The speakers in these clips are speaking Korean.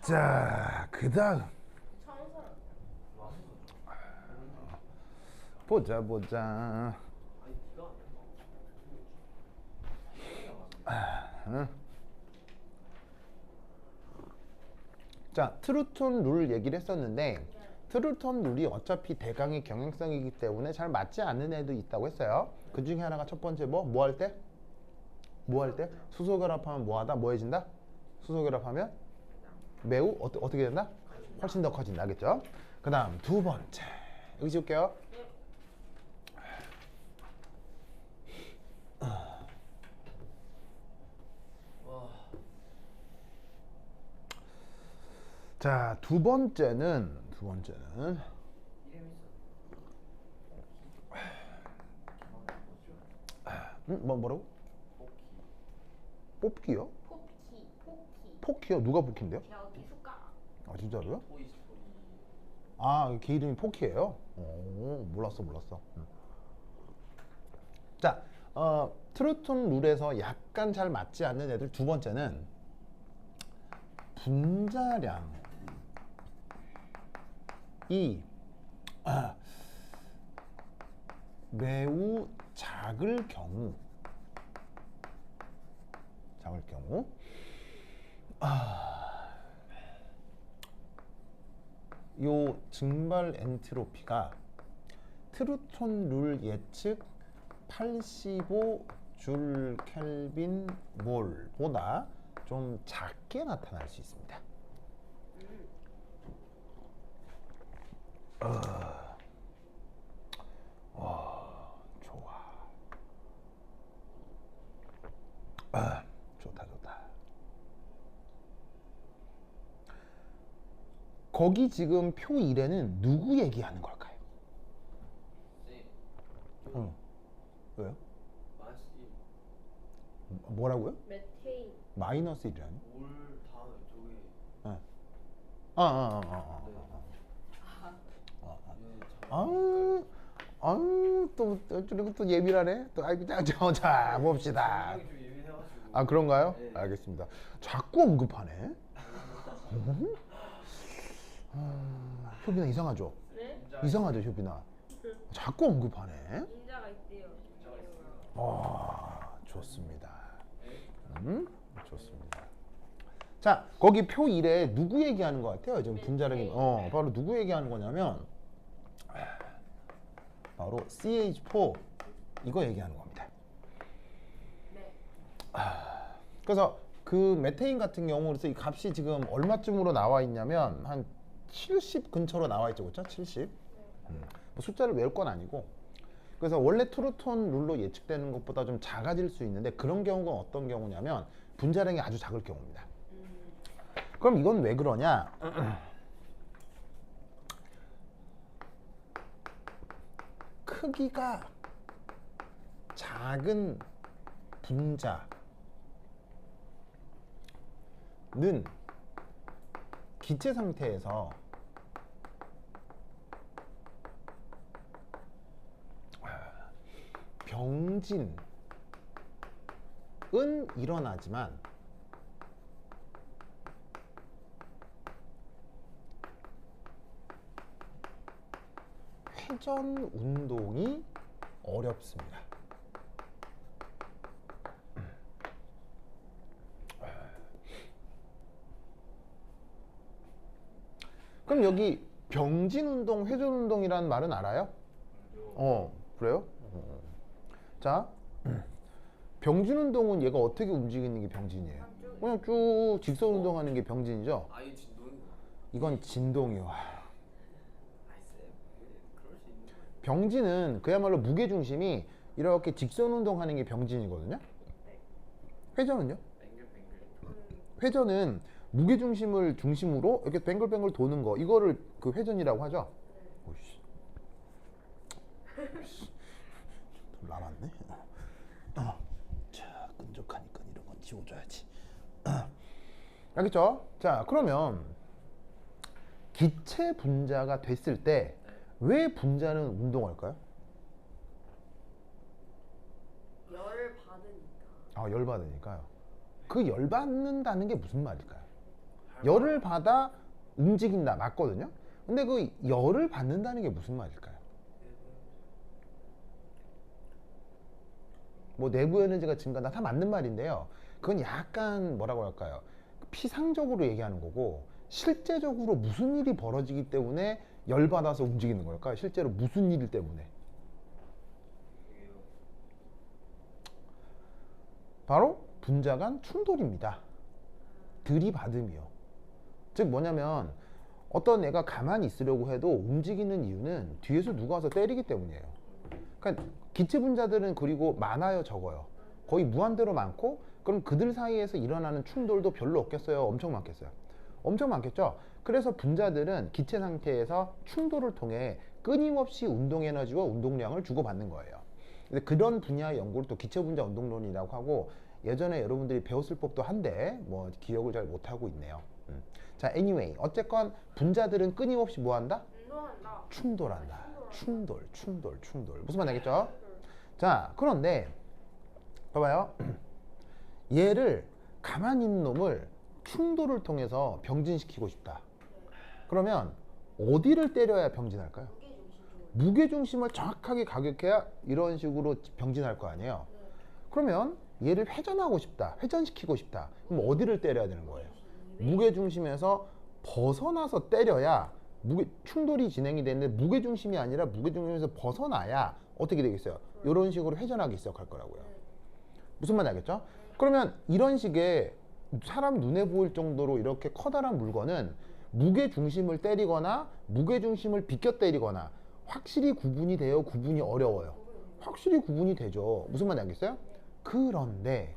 자, 그 다음 보자 보자. 응. 자, 트루톤 룰 얘기를 했었는데 트루톤 룰이 어차피 대강의 경향성이기 때문에 잘 맞지 않는 애도 있다고 했어요. 그 중에 하나가 첫 번째 뭐 할 때? 뭐 할 때? 수소결합하면 뭐하다? 뭐해진다? 수소결합하면 매우 어떻게 된다? 훨씬 더 커진다. 알겠죠? 그 다음 두 번째 여기 지울게요. 자, 두 번째는 뭐라고? 뽑기요? 포키요? 누가 포키인데요? 여기 숟가락. 아, 진짜로요? 아, 걔 이름이 포키예요? 오, 몰랐어. 자, 트루톤 룰에서 약간 잘 맞지 않는 애들 두 번째는 분자량이 매우 작을 경우 요 증발 엔트로피가 트루톤 룰 예측 85줄 켈빈 몰보다 좀 작게 나타날 수 있습니다. 좋아. 좋다. 거기 지금 표 1에는 누구 얘기하는 걸까요? 왜요? 뭐라고요? 메테인. 마이너스 1이라니? 올 다음에 저기 네. 아유, 또 예민하네. 또 아이고, 자 봅시다. 좀 예민해가지고. 아, 그런가요? 네. 알겠습니다. 자꾸 언급하네. 효빈아 이상하죠? 네? 이상하죠, 효빈아? 자꾸 언급하네. 인자가 있대요. 좋습니다. 좋습니다. 자, 거기 표 1에 누구 얘기하는 것 같아요? 지금 분자량이 바로 누구 얘기하는 거냐면 바로 CH4 이거 얘기하는 겁니다. 네. 그래서 그 메테인 같은 경우로서 이 값이 지금 얼마쯤으로 나와 있냐면 한 70 근처로 나와 있죠, 그렇죠? 70. 뭐 숫자를 외울 건 아니고. 그래서 원래 트루톤 룰로 예측되는 것보다 좀 작아질 수 있는데 그런 경우가 어떤 경우냐면 분자량이 아주 작을 경우입니다. 그럼 이건 왜 그러냐? 크기가 작은 분자는 기체 상태에서 병진은 일어나지만 회전 운동이 어렵습니다. 그럼 여기 병진 운동, 회전 운동이라는 말은 알아요? 그래요? 자, 병진 운동은 얘가 어떻게 움직이는 게 병진이에요? 그냥 쭉 직선 운동하는 게 병진이죠? 아예 진동이구나. 이건 진동이요. 아이쌤, 그럴 수 있는 거야. 병진은 그야말로 무게 중심이 이렇게 직선 운동하는 게 병진이거든요. 회전은요? 뱅글뱅글. 회전은 무게 중심을 중심으로 이렇게 뱅글뱅글 도는 거, 이거를 그 회전이라고 하죠. 오씨, 남았네. 자, 끈적하니까 이런 건 지워줘야지. 알겠죠? 자, 그러면 기체 분자가 됐을 때 왜 분자는 운동할까요? 열을 받으니까. 열 받으니까요. 그 열 받는다는 게 무슨 말일까요? 열을 받아 움직인다 맞거든요. 근데 그 열을 받는다는 게 무슨 말일까요? 뭐 내부 에너지가 증가한다 다 맞는 말인데요. 그건 약간 뭐라고 할까요? 피상적으로 얘기하는 거고 실제적으로 무슨 일이 벌어지기 때문에 열 받아서 움직이는 걸까요? 실제로 무슨 일 때문에? 바로 분자 간 충돌입니다. 들이받음이요. 즉 뭐냐면 어떤 애가 가만히 있으려고 해도 움직이는 이유는 뒤에서 누가 와서 때리기 때문이에요. 그러니까 기체 분자들은 그리고 많아요, 적어요? 거의 무한대로 많고 그럼 그들 사이에서 일어나는 충돌도 별로 없겠어요? 엄청 많겠어요? 엄청 많겠죠? 그래서 분자들은 기체 상태에서 충돌을 통해 끊임없이 운동 에너지와 운동량을 주고받는 거예요. 근데 그런 분야의 연구를 또 기체 분자 운동론이라고 하고 예전에 여러분들이 배웠을 법도 한데 뭐 기억을 잘 못하고 있네요. 자, anyway 어쨌건 분자들은 끊임없이 뭐 한다? 운동한다. 충돌한다. 충돌. 무슨 말 알겠죠? 자, 그런데 봐봐요. 얘를 가만히 있는 놈을 충돌을 통해서 병진시키고 싶다. 그러면 어디를 때려야 병진할까요? 무게중심을 정확하게 가격해야 이런 식으로 병진할 거 아니에요. 그러면 얘를 회전하고 싶다. 회전시키고 싶다. 그럼 어디를 때려야 되는 거예요? 무게중심에서 벗어나서 때려야 충돌이 진행이 되는데 무게중심이 아니라 무게중심에서 벗어나야 어떻게 되겠어요? 이런 식으로 회전하기 시작할 거라고요. 무슨 말인지 알겠죠? 그러면 이런 식의 사람 눈에 보일 정도로 이렇게 커다란 물건은 무게중심을 때리거나 무게중심을 비껴 때리거나 확실히 구분이 돼요? 구분이 어려워요? 확실히 구분이 되죠. 무슨 말인지 알겠어요? 그런데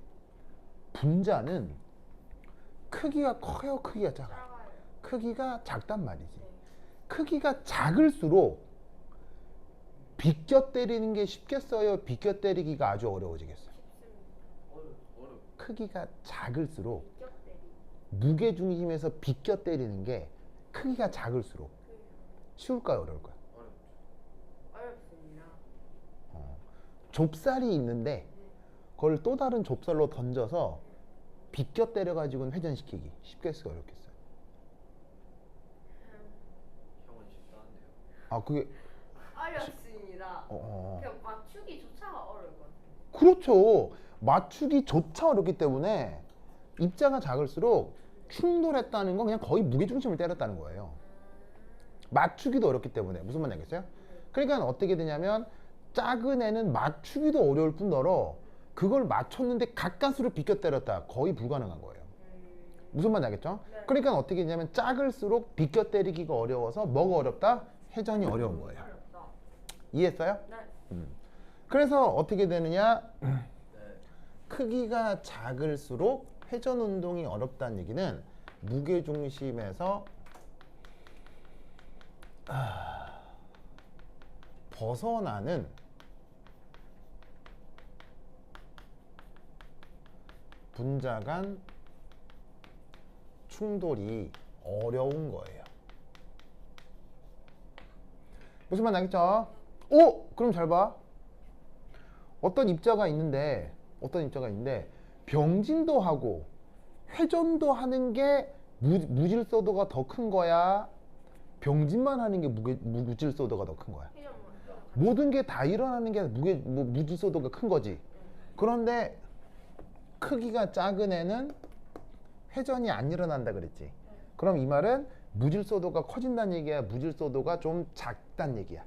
분자는 크기가 커요? 크기가 작아요? 크기가 작단 말이지. 크기가 작을수록 비껴 때리는 게 쉽겠어요? 비껴 때리기가 아주 어려워지겠어요? 크기가 작을수록 무게중심에서 비껴 때리는 게 크기가 작을수록 쉬울까요? 어려울까요? 어렵습니다. 좁쌀이 있는데 그걸 또 다른 좁쌀로 던져서 비껴 때려가지고는 회전시키기 쉽겠어요? 어렵겠어요? 형은 쉽다 한데요. 아 그게 어렵습니다. 그냥 맞추기조차가 어려울 것 같아요. 그렇죠. 맞추기조차 어렵기 때문에 입자가 작을수록 충돌했다는 건 그냥 거의 무게중심을 때렸다는 거예요. 맞추기도 어렵기 때문에. 무슨 말인지 알겠어요? 그러니까 어떻게 되냐면 작은 애는 맞추기도 어려울 뿐더러 그걸 맞췄는데 가까스로 비껴 때렸다. 거의 불가능한 거예요. 무슨 말인지 알겠죠? 네. 그러니까 어떻게 되냐면 작을수록 비껴 때리기가 어려워서 뭐가 어렵다? 회전이 어려운 거예요. 어렵다. 이해했어요? 네. 그래서 어떻게 되느냐? 네. 크기가 작을수록 회전 운동이 어렵다는 얘기는 무게중심에서 벗어나는 분자 간 충돌이 어려운 거예요. 무슨 말 알겠죠? 오! 그럼 잘 봐. 어떤 입자가 있는데 병진도 하고 회전도 하는 게 무질서도가 더 큰 거야? 병진만 하는 게 무질서도가 더 큰 거야? 모든 게 다 일어나는 게 무질서도가 큰 거지. 그런데 크기가 작은 애는 회전이 안 일어난다 그랬지. 그럼 이 말은 무질서도가 커진다는 얘기야? 무질서도가 좀 작다는 얘기야?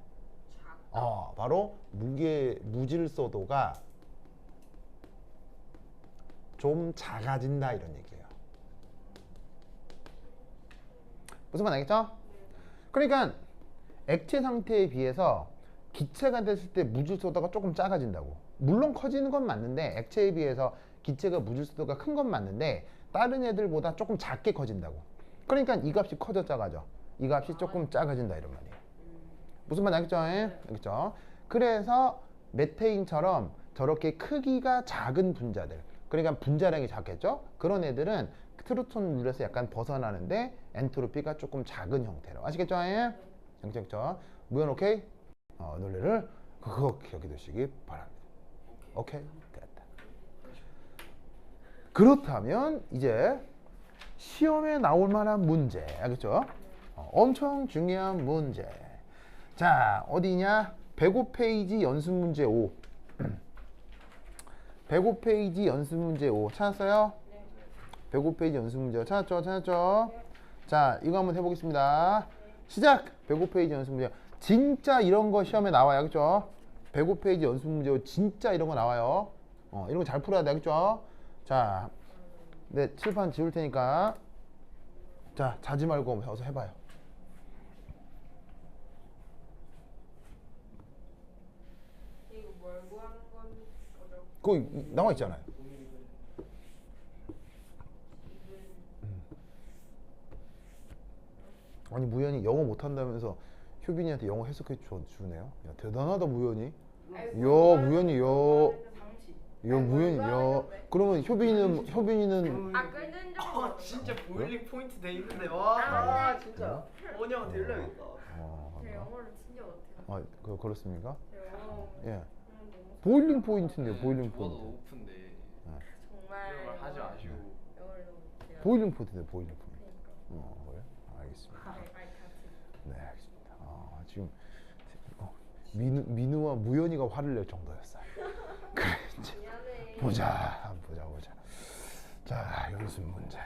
바로 무질서도가 좀 작아진다 이런 얘기예요. 무슨 말 알겠죠? 그러니까 액체 상태에 비해서 기체가 됐을 때 무질서도가 조금 작아진다고. 물론 커지는 건 맞는데 액체에 비해서 기체가 무질서도가 큰 건 맞는데 다른 애들보다 조금 작게 커진다고. 그러니까 이 값이 커져 작아져. 이 값이 조금 작아진다 이런 말이에요. 무슨 말 알겠죠? 알겠죠? 그래서 메테인처럼 저렇게 크기가 작은 분자들, 그러니까 분자량이 작겠죠? 그런 애들은 트루톤 룰에서 약간 벗어나는데 엔트로피가 조금 작은 형태로. 아시겠죠? 정책죠? 무연 오케이? 논리를 그거 기억해 두시기 바랍니다. 오케이? 됐다. 그렇다면 이제 시험에 나올 만한 문제. 알겠죠? 엄청 중요한 문제. 자, 어디냐? 105페이지 연습 문제 5. 105페이지 연습 문제 5. 찾았어요? 105페이지 연습 문제 5. 찾았죠? 찾았죠? 자, 이거 한번 해보겠습니다. 시작! 105페이지 연습 문제. 진짜 이런 거 시험에 나와요. 알겠죠? 105페이지 연습 문제 5. 진짜 이런 거 나와요. 이런 거 잘 풀어야 돼. 알겠죠? 자, 네, 칠판 지울 테니까. 자, 자지 말고 어서 해봐요. 이거 뭘 구하는 거죠? 그거 나와 있잖아요. 아니, 무연이 영어 못한다면서 효빈이한테 영어 해석해 주네요. 야, 대단하다, 무연이. 야, 무연이, 야, 무연이, 야. 그러면 효빈이는 아 끓는 적. 아 진짜 보일링 포인트 돼 있는데 와 진짜 원영한테 일러야겠다. 제 영어를 진짜 못해요. 그렇습니까? 제 영어 예. 너무 보일링 포인트인데요, 보일링 저도 포인트. 오픈데 정말 이런 걸 하지 마시고. 영어를 너무 못해요. 보일링 포인트네, 보일링 포인트. 그러니까. 그래? 알겠습니다. I can't. 네, 알겠습니다. 지금 민우와 무연이가 화를 낼 정도였어요. 그래, 이제 미안해. 보자. 자, 연습 문제.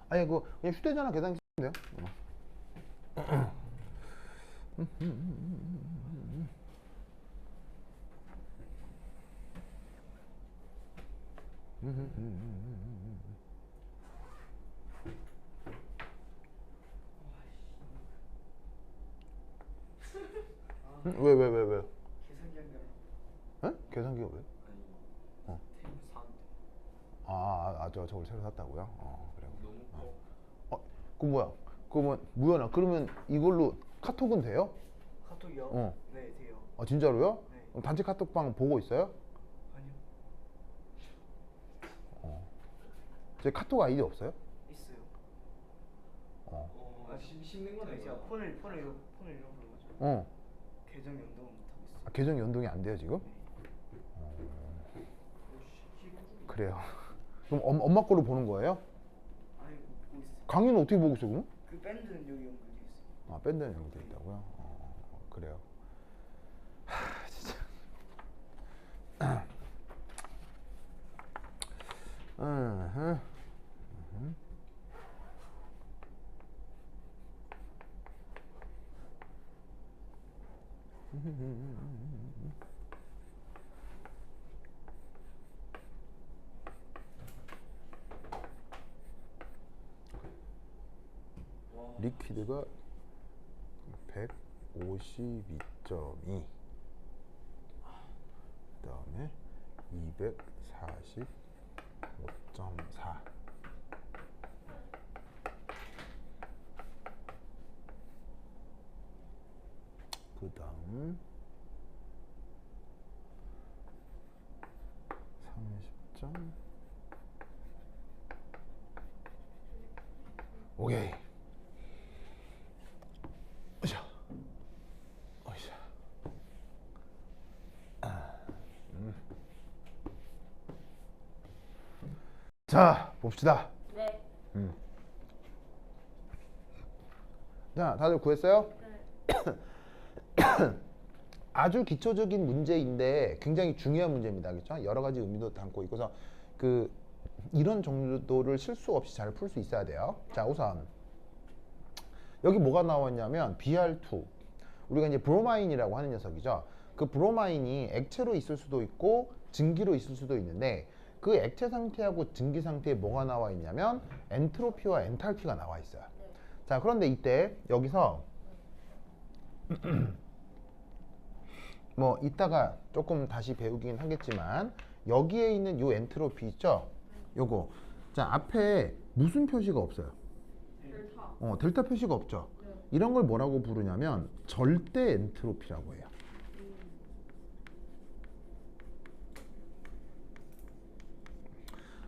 아니, 그냥 휴대전화 계산 돼요. 왜? 계산기 한 개랑 에? 계산기가 왜? 아니 테이블 사는데 저걸 새로 샀다고요? 그래요. 너무 커. 그 뭐야? 그러면 무연아, 그러면 이걸로 카톡은 돼요? 카톡이요? 네 돼요. 진짜로요? 네. 그럼 단체 카톡방 보고 있어요? 아니요 제 카톡 아이디 없어요? 있어요. 어. 씹는 거네. 제가 폰을 잃어버려가지고 어. 계정 연동을 못 하고 있어요. 계정 연동이 안 돼요 지금? 그래요. 그럼 엄마 거로 보는 거예요? 아니 보고 있어요. 강의는 어떻게 보고 있어요 그럼? 그 밴드는 여기 연결돼 있어요. 밴드는 연결돼 있다고요? 그래요. 진짜. 리퀴드가 152.2, 그 다음에 245.4. 그 다음 30점. 오케이. 으쌰. 으쌰. 자, 봅시다. 네. 자, 다들 구했어요? 네. 아주 기초적인 문제인데 굉장히 중요한 문제입니다. 그렇죠? 여러 가지 의미도 담고 있고서 이런 정도를 실수 없이 잘 풀 수 있어야 돼요. 자, 우선 여기 뭐가 나왔냐면 Br2. 우리가 이제 브로마인이라고 하는 녀석이죠. 그 브로마인이 액체로 있을 수도 있고 증기로 있을 수도 있는데 그 액체 상태하고 증기 상태에 뭐가 나와 있냐면 엔트로피와 엔탈피가 나와 있어요. 자, 그런데 이때 여기서 뭐 이따가 조금 다시 배우긴 하겠지만 여기에 있는 요 엔트로피 있죠? 요거. 자, 앞에 무슨 표시가 없어요? 델타. 델타 표시가 없죠. 네. 이런 걸 뭐라고 부르냐면 절대 엔트로피라고 해요.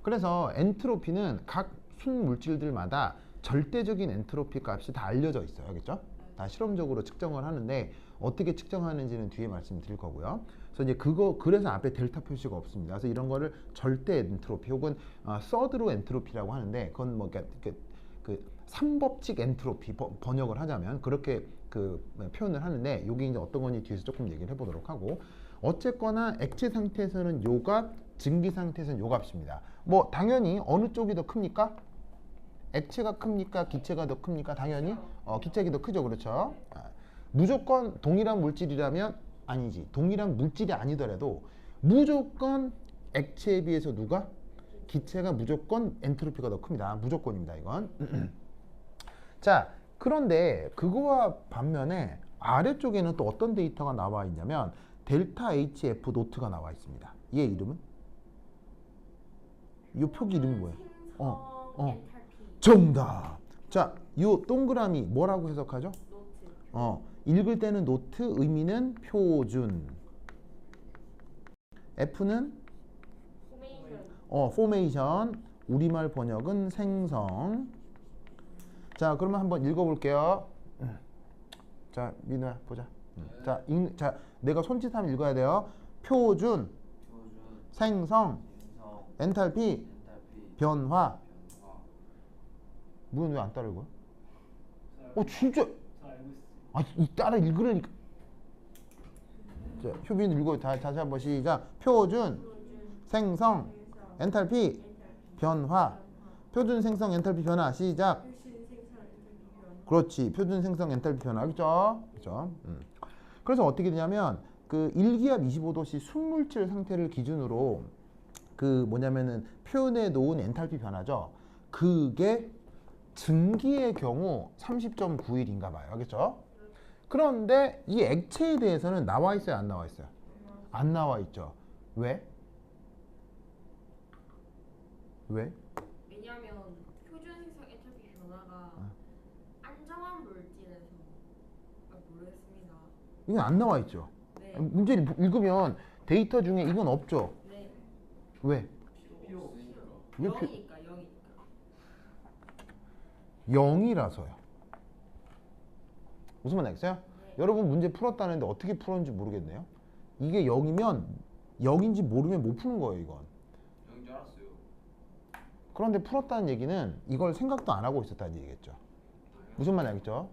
그래서 엔트로피는 각 순물질들마다 절대적인 엔트로피 값이 다 알려져 있어요. 알겠죠? 다 실험적으로 측정을 하는데 어떻게 측정하는지는 뒤에 말씀드릴 거고요. 그래서 이제 그래서 앞에 델타 표시가 없습니다. 그래서 이런 거를 절대 엔트로피 혹은 서드로 엔트로피라고 하는데 그건 뭐 그 삼법칙 엔트로피 번역을 하자면 그렇게 그 표현을 하는데 이게 이제 어떤 건지 뒤에서 조금 얘기를 해보도록 하고 어쨌거나 액체 상태에서는 요 값, 증기 상태에서는 요 값입니다. 뭐 당연히 어느 쪽이 더 큽니까? 액체가 큽니까? 기체가 더 큽니까? 당연히 기체가 더 크죠. 그렇죠? 무조건 동일한 물질이라면 아니지. 동일한 물질이 아니더라도 무조건 액체에 비해서 누가? 기체가 무조건 엔트로피가 더 큽니다. 무조건입니다. 이건. 자, 그런데 그거와 반면에 아래쪽에는 또 어떤 데이터가 나와 있냐면 델타 HF 노트가 나와 있습니다. 얘 이름은? 이 표기 이름이 뭐예요? 정답. 자, 요 동그라미 뭐라고 해석하죠? 노트. 읽을 때는 노트, 의미는 표준. F는 포메이션. 포메이션. 우리말 번역은 생성. 자, 그러면 한번 읽어볼게요. 자, 민우야 보자. 자, 내가 손짓하면 읽어야 돼요. 표준, 생성, 엔탈피, 변화. 무슨 왜 안 따라 읽어요? 진짜. 따라 읽으라니까. 자, 효빈 읽어. 다시 한번 시작. 표준, 생성, 엔탈피, 변화. 표준, 생성, 엔탈피, 변화. 시작. 그렇지. 표준, 생성, 엔탈피, 변화. 알겠죠? 그렇죠? 그래서 어떻게 되냐면 그 1기압 25도씨 순물질 상태를 기준으로 그 뭐냐면은 표현해 놓은 엔탈피 변화죠. 그게 증기의 경우 30.91인가 봐요. 알겠죠? 그런데 이 액체에 대해서는 나와 있어요, 안 나와 있어요? 안 나와 있죠. 왜? 왜? 왜냐하면 표준 생성 엔탈피 변화가 안정한 물질에서 모르겠습니다. 이건 안 나와 있죠. 네. 문제를 읽으면 데이터 중에 이건 없죠. 네. 왜? 왜 0이니까 0이라서요. 무슨 말 알겠어요? 네. 여러분 문제 풀었다는데 어떻게 풀었는지 모르겠네요. 이게 0이면 0인지 모르면 못 푸는 거예요, 이건. 0인 줄 알았어요. 그런데 풀었다는 얘기는 이걸 생각도 안 하고 있었다는 얘기겠죠. 무슨 말 알겠죠?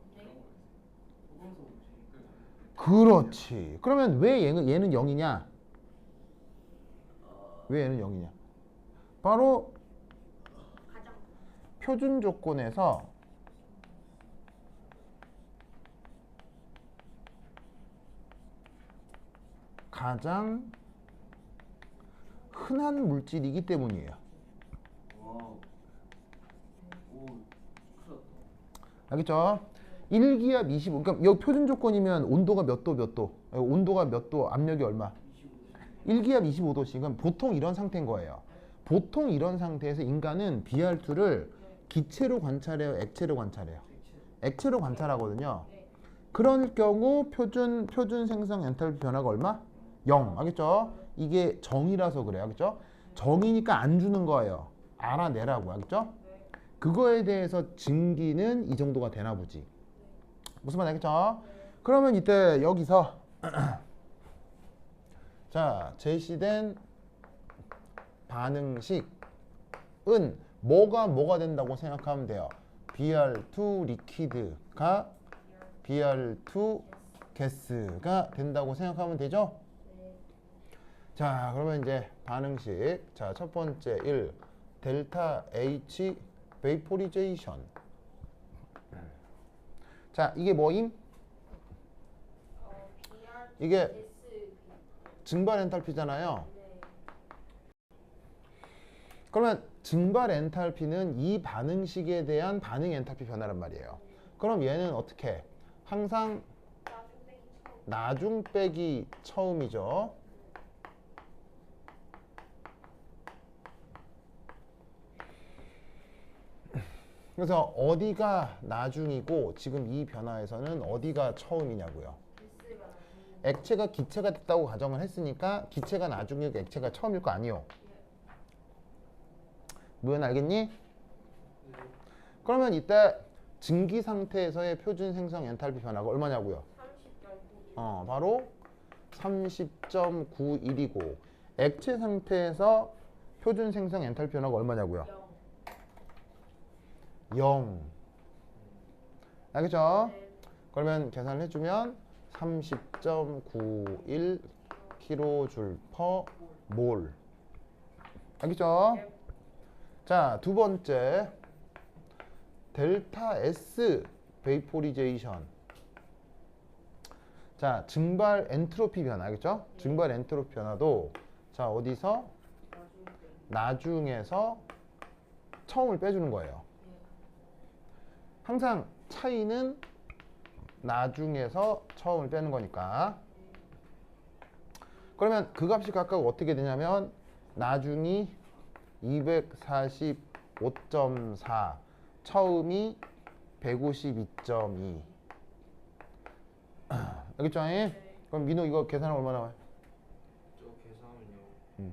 그렇지. 그러면 왜 얘는 0이냐? 왜 얘는 0이냐? 바로 가장 표준 조건에서 가장 흔한 물질이기 때문이에요. 알겠죠? 1기압 25. 그러니까 여기 표준 조건이면 온도가 몇 도 몇 도? 온도가 몇 도, 압력이 얼마? 1기압 25도씩은 보통 이런 상태인 거예요. 보통 이런 상태에서 인간은 BR2를 기체로 관찰해요, 액체로 관찰해요? 액체로 관찰하거든요. 그럴 경우 표준 생성 엔탈피 변화가 얼마? 0. 알겠죠? 이게 정이라서 그래요. 알겠죠? 정이니까 안 주는 거예요. 알아내라고. 알겠죠? 그거에 대해서 증기는 이 정도가 되나 보지. 무슨 말 알겠죠? 그러면 이때 여기서 자, 제시된 반응식은 뭐가 된다고 생각하면 돼요. BR2 리퀴드가 BR2 가스가 된다고 생각하면 되죠? 자, 그러면 이제 반응식. 자, 첫 번째 1. 델타 H 베이포리제이션. 자, 이게 뭐임? 이게 증발 엔탈피잖아요. 그러면 증발 엔탈피는 이 반응식에 대한 반응 엔탈피 변화란 말이에요. 그럼 얘는 어떻게? 항상 나중 빼기 처음이죠. 그래서 어디가 나중이고 지금 이 변화에서는 어디가 처음이냐고요. S가 액체가 기체가 됐다고 가정을 했으니까 기체가 나중이고 액체가 처음일 거 아니요. 무연 알겠니? 그러면 이때 증기 상태에서의 표준 생성 엔탈피 변화가 얼마냐고요? 30.9. 바로 30.91이고 액체 상태에서 표준 생성 엔탈피 변화가 얼마냐고요? 0. 0. 알겠죠? 네. 그러면 계산을 해주면 30.91 kJ per 몰. 알겠죠? 네. 자, 두 번째 델타 S 베이포리제이션. 자, 증발 엔트로피 변화. 알겠죠? 증발 엔트로피 변화도 자, 어디서 나중에서 처음을 빼주는 거예요. 항상 차이는 나중에서 처음을 빼는 거니까. 그러면 그 값이 각각 어떻게 되냐면 나중이 245.4, 처음이 152.2. 알겠죠? 그럼 민호 이거 계산하면 얼마 나와요? 저 계산은요.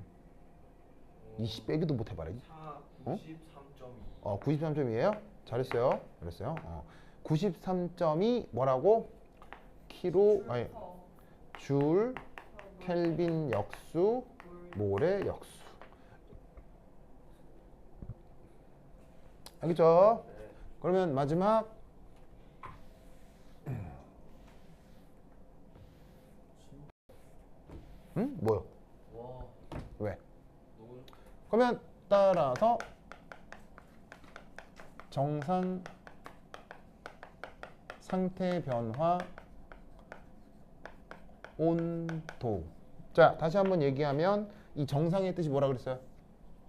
20 빼기도 못 해봐야지. 93.2. 93.2예요? 잘했어요. 그랬어요. 93점이 뭐라고? 줄 켈빈 역수 몰의 역수. 알겠죠? 네. 그러면 마지막 응? 뭐요? 와. 왜? 너무 그러면 따라서 정상 상태 변화 온도. 자, 다시 한번 얘기하면 이 정상의 뜻이 뭐라 그랬어요?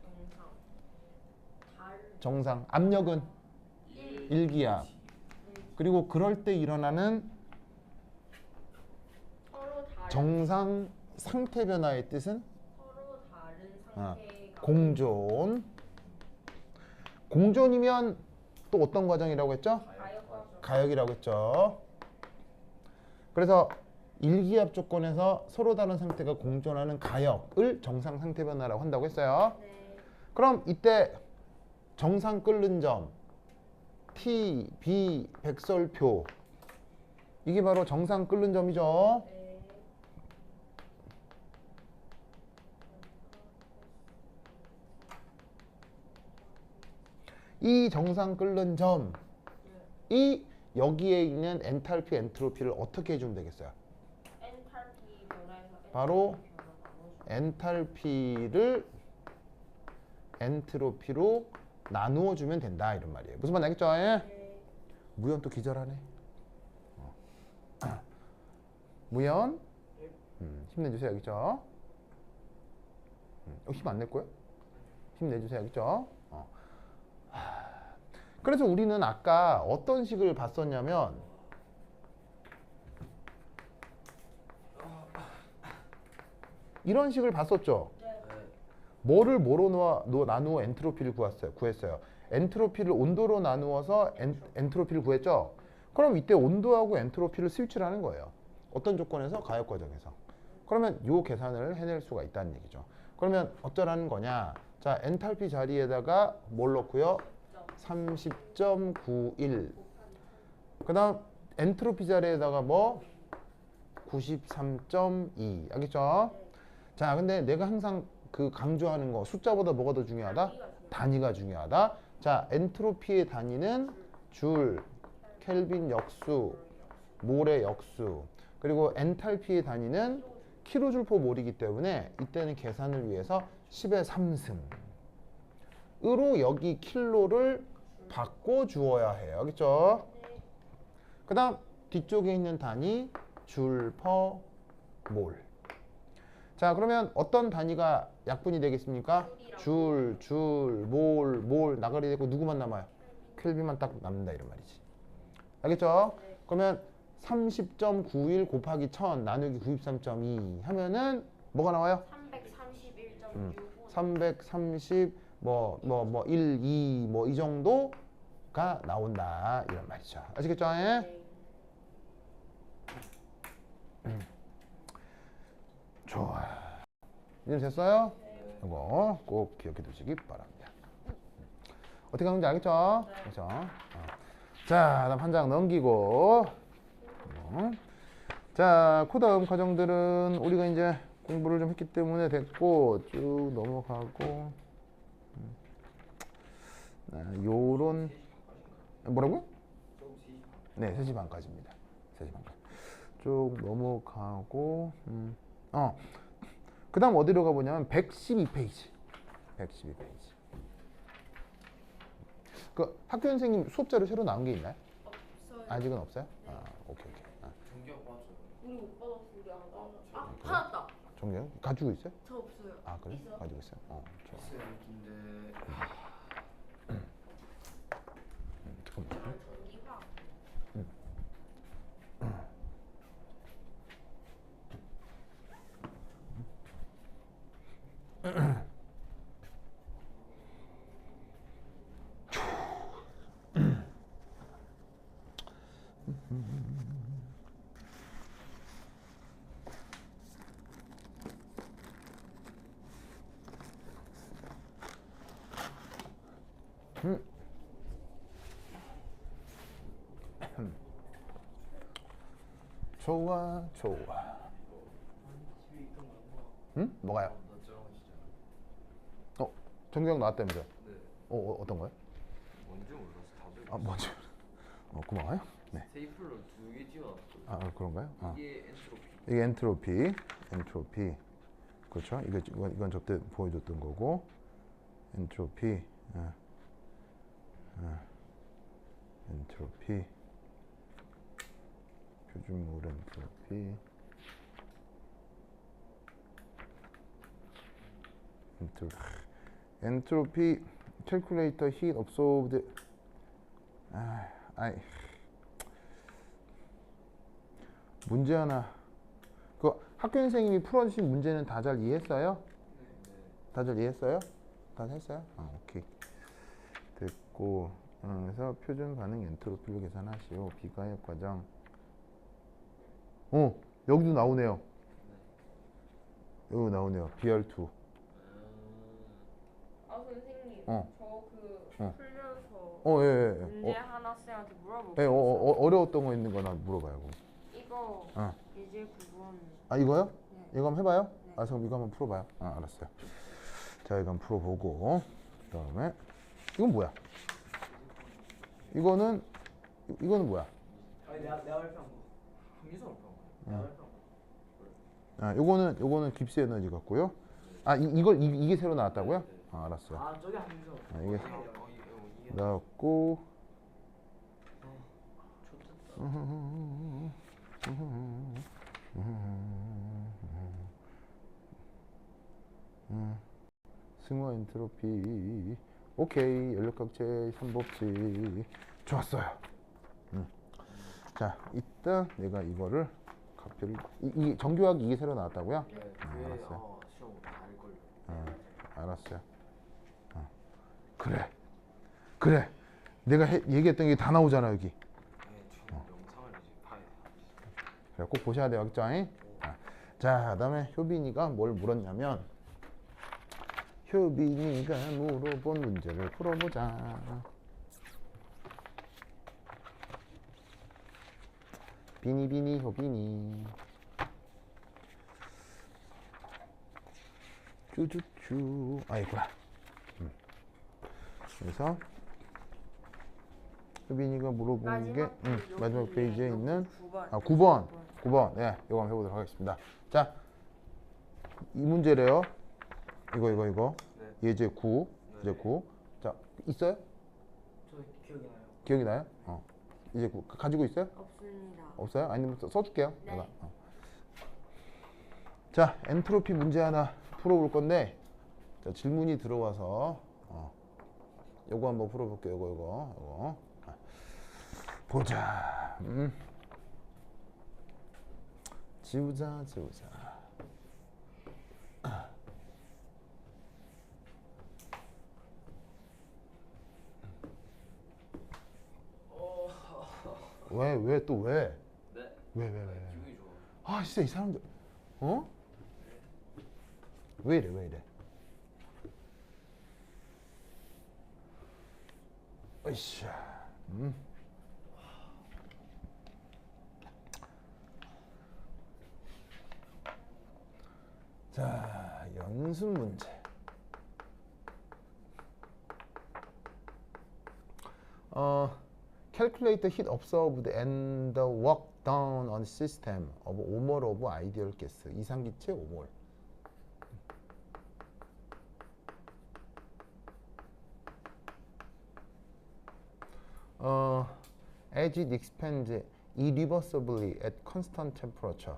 정상. 달. 정상. 압력은 1기압. 그리고 그럴 때 일어나는 서로 다른. 정상 상태 변화의 뜻은 서로 다른 아, 상태가. 공존. 공존이면 또 어떤 과정이라고 했죠? 가역과정. 가역이라고 했죠. 그래서 일기압 조건에서 서로 다른 상태가 공존하는 가역을 정상 상태 변화라고 한다고 했어요. 네. 그럼 이때 정상 끓는 점 T, B 백설표 이게 바로 정상 끓는 점이죠. 네. 이 정상 끓는 점이 여기에 있는 엔탈피, 엔트로피를 어떻게 해주면 되겠어요? 엔탈피 변화에서 바로 엔탈피 변화 나눠줘. 엔탈피를 엔트로피로 나누어 주면 된다 이런 말이에요. 무슨 말 알겠죠? 예? 네. 무연 또 기절하네. 무연 힘내주세요. 알겠죠? 힘 안 낼 거예요? 힘내주세요. 알겠죠? 그래서 우리는 아까 어떤 식을 봤었냐면 이런 식을 봤었죠. 네. 뭐를 뭐로 나누어 엔트로피를 구했어요. 엔트로피를 온도로 나누어서 엔트로피를 구했죠. 그럼 이때 온도하고 엔트로피를 스위치를 하는 거예요. 어떤 조건에서? 가역 과정에서. 그러면 요 계산을 해낼 수가 있다는 얘기죠. 그러면 어쩌라는 거냐? 자, 엔탈피 자리에다가 뭘 넣고요? 30.91. 그다음 엔트로피 자리에다가 뭐? 93.2. 알겠죠? 자, 근데 내가 항상 그 강조하는 거 숫자보다 뭐가 더 중요하다? 단위가 중요하다. 자, 엔트로피의 단위는 줄, 켈빈 역수, 몰의 역수. 그리고 엔탈피의 단위는 킬로줄/포 몰이기 때문에 이때는 계산을 위해서 10의 3승으로 여기 킬로를 바꿔 주어야 해요. 알겠죠? 그 다음 뒤쪽에 있는 단위 줄/퍼 몰. 자, 그러면 어떤 단위가 약분이 되겠습니까? 줄, 몰 나가리 되고 누구만 남아요? 켈빈만 딱 남는다 이런 말이지. 알겠죠? 그러면 30.91 곱하기 1000 나누기 93.2 하면은 뭐가 나와요? 331.65. 330 1, 2 뭐 이 정도 나온다 이런 말이죠. 아시겠죠? 예? 네. 좋아. 이해 됐어요? 이거 꼭 기억해 두시기 바랍니다. 어떻게 하는지 알겠죠? 네. 그렇죠? 자, 다음 한 장 넘기고. 자, 그 다음 과정들은 우리가 이제 공부를 좀 했기 때문에 됐고 쭉 넘어가고. 요런 뭐라고요? 네, 3시 반까지입니다. 3시 반까지. 쭉 넘어가고 그 다음 어디로 가보냐면 112페이지 112페이지 그 학교 선생님 수업자료 새로 나온 게 있나요? 없어요. 아직은 없어요? 네. 오케이. 전기학 맞아요. 우리 못 받았어. 우리 안 받았어. 받았다. 정리요? 가지고 있어요? 저 없어요. 그래? 있어? 가지고 있어요? 좋아. 있어요 근데 잠깐만. 전기화. 좋아. 집에 있던 거 응? 뭐가요? 나 저런 거 진짜 정경 나왔다면서요? 네 어떤 거요? 뭔지 몰라서 다들 뭔지. 고마워요. 네. 테이플로 2개 띄워놨고 그런가요? 이게 엔트로피 이게 엔트로피. 그렇죠? 이건 저때 보여줬던 거고, 엔트로피, 엔트로피, 표준물 엔트로피, 엔트로피, 캘큘레이터 heat absorbed. 문제 하나. 그 학교 선생님이 풀어주신 문제는 다 잘 이해했어요? 다 잘 이해했어요? 다 했어요? 오케이. 됐고, 그래서 표준 반응 엔트로피를 계산하시오. 비가역 과정. 여기도 나오네요. 여기 나오네요. BR2. 선생님. 어. 저 풀면서 예. 문제 하나 쌤한테 물어볼게요. 어려웠던 거 있는 거나 물어봐요. 그럼. 이거 어. 예제 9번. 이거요? 네. 이거 한번 해봐요? 네. 그럼 이거 한번 풀어봐요. 알았어요. 자, 이거 한번 풀어보고, 그 다음에, 이건 뭐야? 이거는 뭐야? 아니 내가 발표한 거 한미서 발표한 거야 요거는 깁스 에너지 같고요. 이게 새로 나왔다고요? 알았어요. 저게 한미서 이게 이게 나왔고, 승화 엔트로피. 오케이. 연력각체 3법칙. 좋았어요. 자, 이따 내가 이거를 카피를 이 정규학 이게 새로 나왔다고요? 네 알았어요. 시험 다알걸요 알았어요. 그래. 내가 얘기했던 게 다 나오잖아 여기. 네 지금 영상을 이제 봐야 돼 그래, 꼭 보셔야 돼요, 학생. 자, 그다음에 효빈이가 뭘 물었냐면, 효빈이가 물어본 문제를 풀어보자. 비니 효빈이. 쭈쭈쭈. 있구나. 그래서 효빈이가 물어본 게 마지막 페이지에 있는 9번. 네, 이거 한번 해보도록 하겠습니다. 자, 이 문제래요. 이거. 네. 예제 9. 예제 9. 자, 있어요? 저 기억이 나요 기억이 나요? 이제 가지고 있어요? 없습니다. 없어요? 아니면 써줄게요. 네. 내가. 자, 엔트로피 문제 하나 풀어볼 건데, 자, 질문이 들어와서 요거 한번 풀어볼게요. 요거. 보자. 지우자. 왜 또 왜? 네. 왜? 기분이 좋아. 아 진짜 이 사람들 어? 왜 이래? 으쌰. 자, 연습 문제. Calculate the heat observed and the work done on the system of 오몰 of ideal gas. 이상기체 오몰. As it expands irreversibly at constant temperature.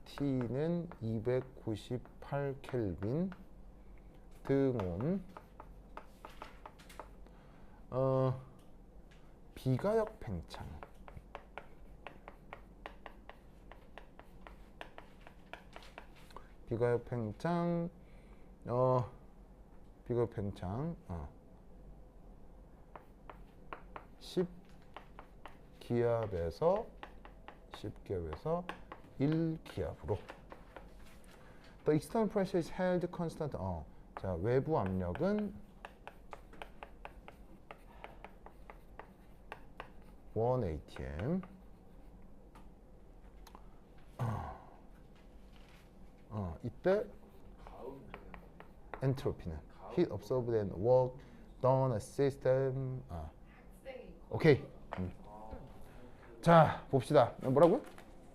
T는 298 켈빈 등온. 비가역 팽창. 비가역 팽창. 10기압에서 1기압으로. The external pressure is held constant. 자, 외부 압력은 1 atm. 이때 엔트로피는 heat observed and work done a system. 오케이. 자, 봅시다. 뭐라고요?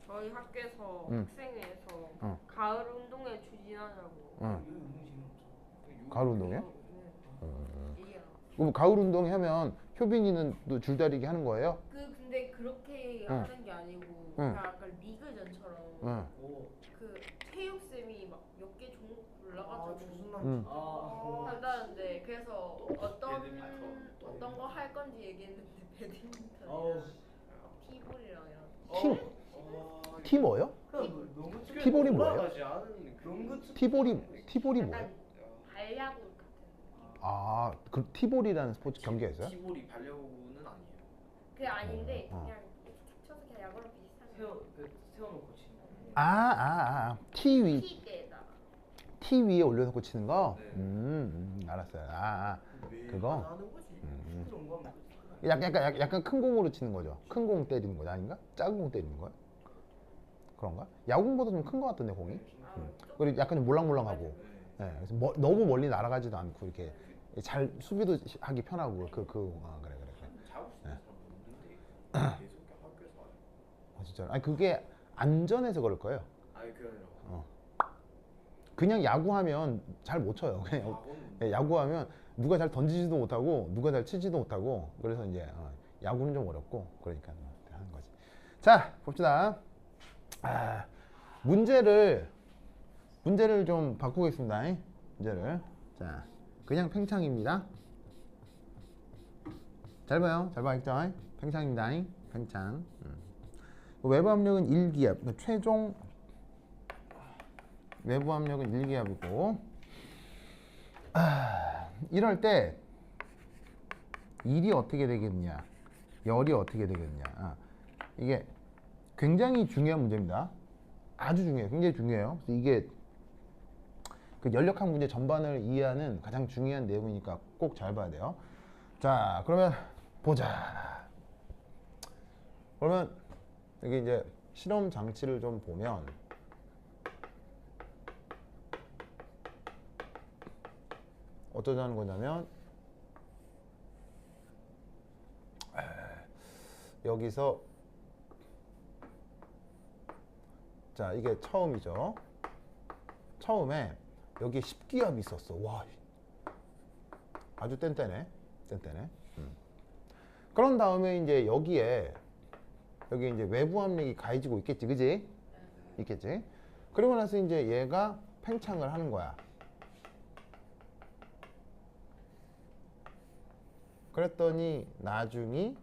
저희 학교에서 학생회에서 가을 운동회 추진하자고. 가을 운동이요? 얘기해요. 그럼 가을 운동 하면 효빈이는 또 줄다리기 하는 거예요? 근데 그렇게 하는 게 아니고 그냥 약간 리그전처럼 그 체육 쌤이 막 몇 개 종목 골라가지고 한다는데 그래서 어떤 거 할 건지 얘기했는데 배드민턴이랑 티볼이랑 이런. 티 뭐요? 티볼이 뭐예요? 티볼이 뭐예요? 약간 발야구 같은. 아, 그 티볼이라는 스포츠 경기가 있어요? 티볼이 발야구는 아니에요. 그게 아닌데 그냥 이렇게 탁 쳐서 그냥 야구랑 비슷한. 세워놓고 치는 티 위에 올려놓고 치는 거? 네. 알았어요. 그거? 하는 거지. 그런 거 하면 약간 큰 공으로 치는 거죠? 큰 공 때리는 거죠? 아닌가? 작은 공 때리는 거야? 그런가? 야구공보다 좀 큰 거 같던데 공이? 그리고 약간 좀 몰랑몰랑하고. 네, 그래서 너무 멀리 날아가지도 않고 이렇게 잘 수비도 하기 편하고 그래. 잡을 수 있는 사람 없는데 계속 학교에서 와요. 진짜. 아니 그게 안전해서 그럴 거예요. 아니 그게 아니라 그냥 야구하면 잘 못 쳐요. 그냥 야구하면 누가 잘 던지지도 못하고 누가 잘 치지도 못하고 그래서 이제 야구는 좀 어렵고 그러니까 하는 거지. 자, 봅시다. 문제를 좀 바꾸겠습니다. 문제를. 자, 그냥 팽창입니다. 잘 봐요. 잘 봐, 있죠? 팽창입니다. 팽창. 외부 압력은 1기압. 그러니까 최종 외부 압력은 1기압이고. 이럴 때 일이 어떻게 되겠냐, 열이 어떻게 되겠냐. 이게 굉장히 중요한 문제입니다. 아주 중요해요. 굉장히 중요해요. 그래서 이게 그 연력학 문제 전반을 이해하는 가장 중요한 내용이니까 꼭 잘 봐야 돼요. 자, 그러면 보자. 그러면 여기 이제 실험 장치를 좀 보면 어쩌자는 거냐면 여기서 자, 이게 처음이죠. 처음에 여기에 10기압이 있었어. 와, 아주 뗀뗀해. 그런 다음에 이제 여기에 이제 외부 압력이 가해지고 있겠지, 그지? 있겠지. 그리고 나서 이제 얘가 팽창을 하는 거야. 그랬더니 나중이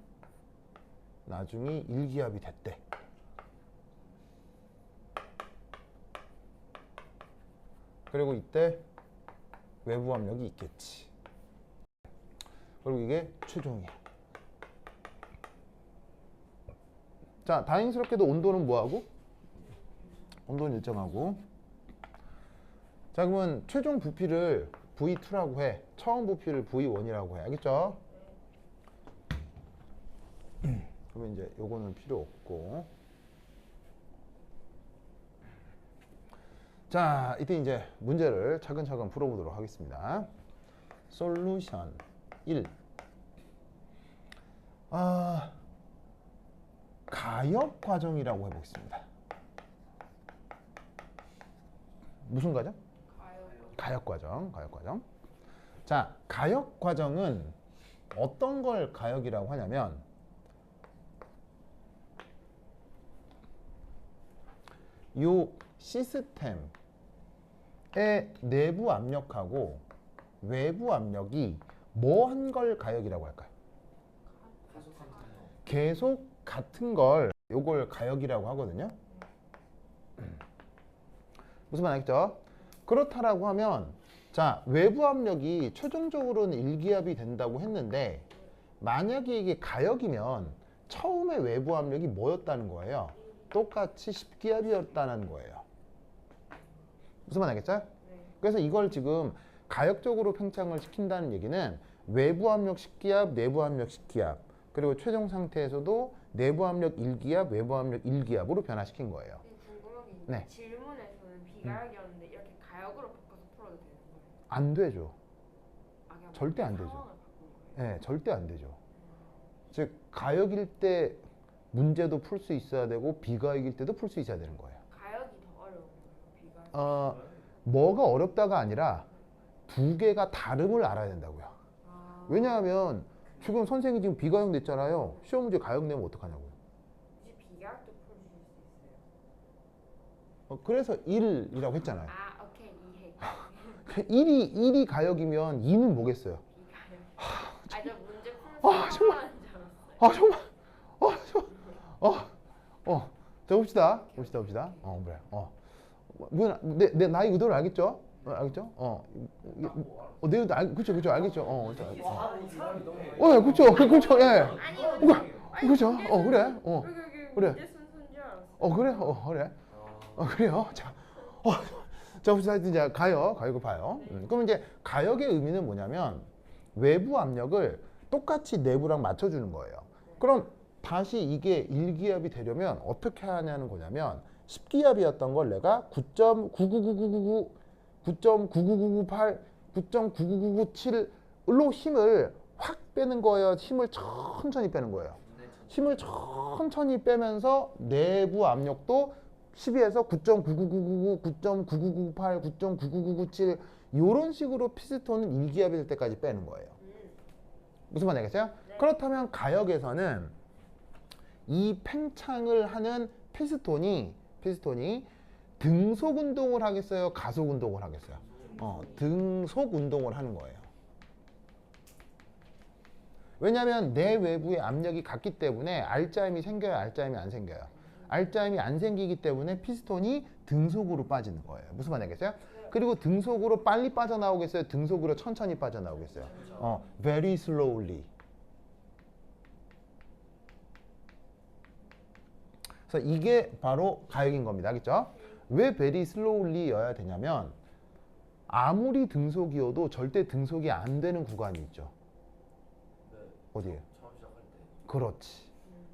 1기압이 됐대. 그리고 이때 외부 압력이 있겠지. 그리고 이게 최종이야. 자, 다행스럽게도 온도는 뭐하고? 온도는 일정하고. 자, 그러면 최종 부피를 V2라고 해. 처음 부피를 V1이라고 해. 알겠죠? 그러면 이제 요거는 필요 없고. 자, 이때 이제 문제를 차근차근 풀어보도록 하겠습니다. 솔루션 1. 가역 과정이라고 해보겠습니다. 무슨 과정? 가역 과정. 가역 과정. 자, 가역 과정은 어떤 걸 가역이라고 하냐면 요 시스템의 내부 압력하고 외부 압력이 뭐 한 걸 가역이라고 할까요? 계속 같은 걸 요걸 가역이라고 하거든요. 무슨 말 알겠죠? 그렇다라고 하면 자, 외부 압력이 최종적으로는 일기압이 된다고 했는데 만약에 이게 가역이면 처음에 외부 압력이 뭐였다는 거예요? 똑같이 10기압이었다는 거예요. 무슨 말 알겠죠? 그래서 이걸 지금 가역적으로 팽창을 시킨다는 얘기는 외부 압력 10기압, 내부 압력 10기압, 그리고 최종 상태에서도 내부 압력 1기압, 외부 압력 1기압으로 변화시킨 거예요. 궁금한 게 있는데 네. 질문에서는 비가역이었는데 이렇게 가역으로 바꿔서 풀어도 되는 거예요? 안 되죠. 그냥 절대 안 되죠. 상황을 바꾼 거예요? 네, 절대 안 되죠. 즉 가역일 때 문제도 풀 수 있어야 되고 비가역일 때도 풀 수 있어야 되는 거예요. 가역이 더 어려운 거예요? 비가역? 뭐가 어렵다가 아니라 두 개가 다름을 알아야 된다고요. 왜냐하면 지금 선생님이 지금 비가역 냈잖아요. 시험 문제 가역 내면 어떡하냐고요. 이제 비가역도 풀어주실 수 있어요? 그래서 1이라고 했잖아요. 아, 오케이, 이해. 1이 가역이면 2는 뭐겠어요? 비가역. 저 문제 푸는 아, 정말. 사람인 줄 알았어요. 아 정말 자 봅시다 그래 내 나이 의도를 알겠죠? 알겠죠? 내 의도 그쵸 알겠죠? 그쵸 예 그쵸 그래 그래 문제 순서인 줄 알았어요. 그래 그래요 자 봅시다 이제 가역을 봐요. 그럼 이제 가역의 의미는 뭐냐면 외부 압력을 똑같이 내부랑 맞춰주는 거예요. 그럼 다시 이게 1기압이 되려면 어떻게 하냐는 거냐면 10기압이었던 걸 내가 9.99999, 9.99998, 9.99997로 힘을 확 빼는 거예요. 힘을 천천히 빼는 거예요. 힘을 천천히 빼면서 내부 압력도 10에서 9.99999, 9.99998, 9.99997 이런 식으로 피스톤은 1기압이 될 때까지 빼는 거예요. 무슨 말인지 알겠어요? 네. 그렇다면 가역에서는 이 팽창을 하는 피스톤이 등속 운동을 하겠어요? 가속 운동을 하겠어요? 등속 운동을 하는 거예요. 왜냐하면 내 외부의 압력이 같기 때문에 R자임이 생겨요? R자임이 안 생겨요? R자임이 안 생기기 때문에 피스톤이 등속으로 빠지는 거예요. 무슨 말인지 알겠어요? 그리고 등속으로 빨리 빠져나오겠어요? 등속으로 천천히 빠져나오겠어요? Very slowly. 그래서 이게 바로 가역인 겁니다. 알겠죠? 왜 very slowly여야 되냐면 아무리 등속이어도 절대 등속이 안 되는 구간이 있죠. 어디에? 처음 시작할 때. 그렇지.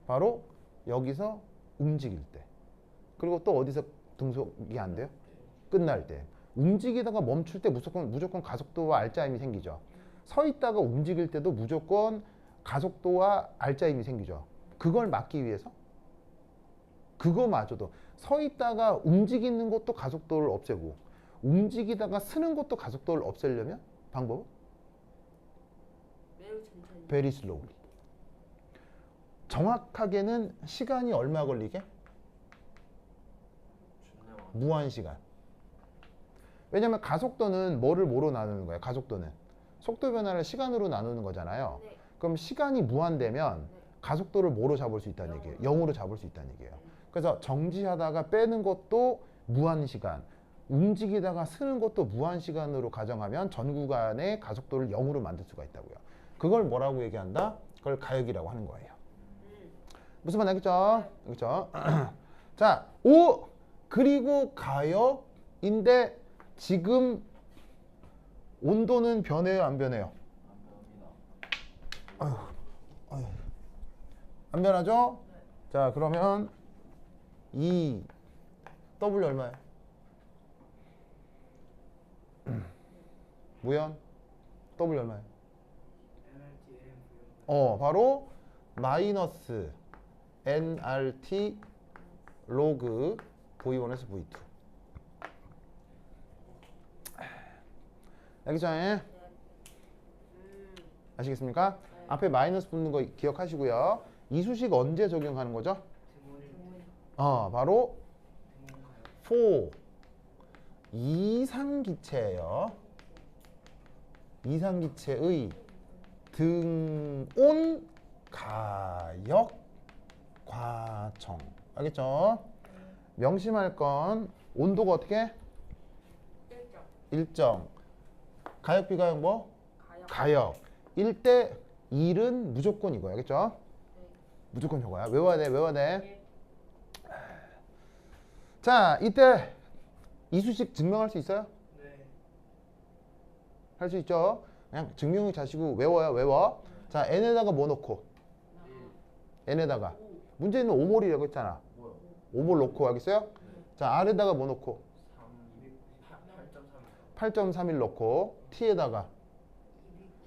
바로 여기서 움직일 때. 그리고 또 어디서 등속이 안 돼요? 끝날 때. 움직이다가 멈출 때 무조건 가속도와 R자임이 생기죠. 서 있다가 움직일 때도 무조건 가속도와 R자임이 생기죠. 그걸 막기 위해서 그거마저도 서 있다가 움직이는 것도 가속도를 없애고 움직이다가 쓰는 것도 가속도를 없애려면 방법은? 매우 천천히. Very slowly. 정확하게는 시간이 얼마 걸리게? 무한 시간. 왜냐면 가속도는 뭐로 나누는 거예요? 가속도는 속도 변화를 시간으로 나누는 거잖아요. 네. 그럼 시간이 무한되면 네. 가속도를 뭐로 잡을 수 있다는 얘기예요? 0으로 잡을 수 있다는 얘기예요. 그래서 정지하다가 빼는 것도 무한 시간, 움직이다가 쓰는 것도 무한 시간으로 가정하면 전 구간의 가속도를 0으로 만들 수가 있다고요. 그걸 뭐라고 얘기한다? 그걸 가역이라고 하는 거예요. 무슨 말 알겠죠? 알겠죠? 자, 오 그리고 가역인데 지금 온도는 변해요, 안 변해요? 아휴, 아휴. 안 변하죠? 자, 그러면 이 W 얼마예요? 무연 W 얼마예요? 바로 마이너스 nRT 로그 V1에서 V2. 알겠죠? 아시겠습니까? 앞에 마이너스 붙는 거 기억하시고요. 이 수식 언제 적용하는 거죠? 바로 for 이상기체예요. 이상기체의 등온 가역 과정. 알겠죠? 명심할 건 온도가 어떻게? 일정. 가역 비가역 뭐? 가역. 1대 1은 무조건 이거야. 알겠죠? 무조건 저거야. 외워야 돼. 외워야 돼. 자, 이때 이수식 증명할 수 있어요? 네. 할 수 있죠? 그냥 증명을 자시고 외워요. 외워. 자, n에다가 뭐 넣고? n에다가 문제는 5몰이라고 했잖아. 5몰 넣고 알겠어요? 자, r에다가 뭐 넣고? 8.31 넣고 t에다가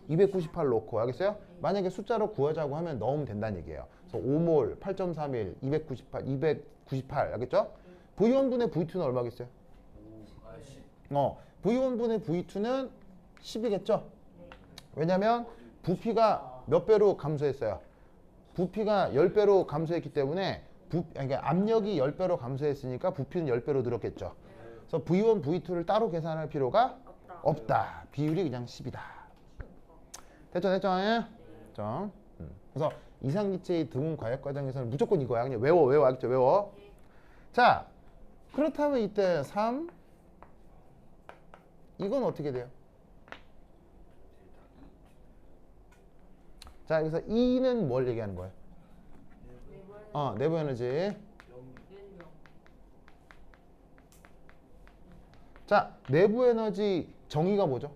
298 넣고 알겠어요? 만약에 숫자로 구하자고 하면 넣으면 된다는 얘기예요. 그래서 5몰, 8.31, 298 알겠죠? V1분의 V2는 얼마겠어요? V1분의 V2는 10이겠죠? 왜냐면 부피가 몇 배로 감소했어요? 부피가 10배로 감소했기 때문에 그러니까 압력이 10배로 감소했으니까 부피는 10배로 늘었겠죠. 그래서 V1, V2를 따로 계산할 필요가 없다. 비율이 그냥 10이다. 됐죠? 됐죠? 됐죠? 그래서 이상기체의 등온 과역 과정에서는 무조건 이거야. 그냥 외워. 알겠죠? 외워. 자, 그렇다면 이때 3 이건 어떻게 돼요? 자, 여기서 E는 뭘 얘기하는 거예요? 내부 에너지. 자, 내부 에너지 정의가 뭐죠?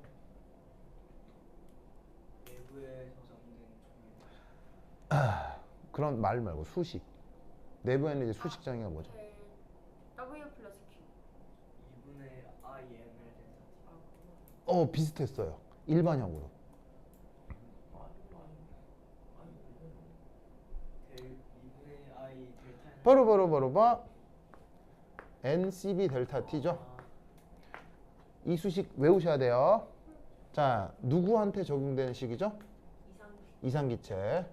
그런 말 말고 수식. 내부 에너지 수식 정의가 뭐죠? W 플러스 Q. 2분의 I n을 비슷했어요. 일반형으로. 2분의 I 델타 바로 NCB 델타 T죠. 이 수식 외우셔야 돼요. 자, 누구한테 적용되는 식이죠? 이상기체.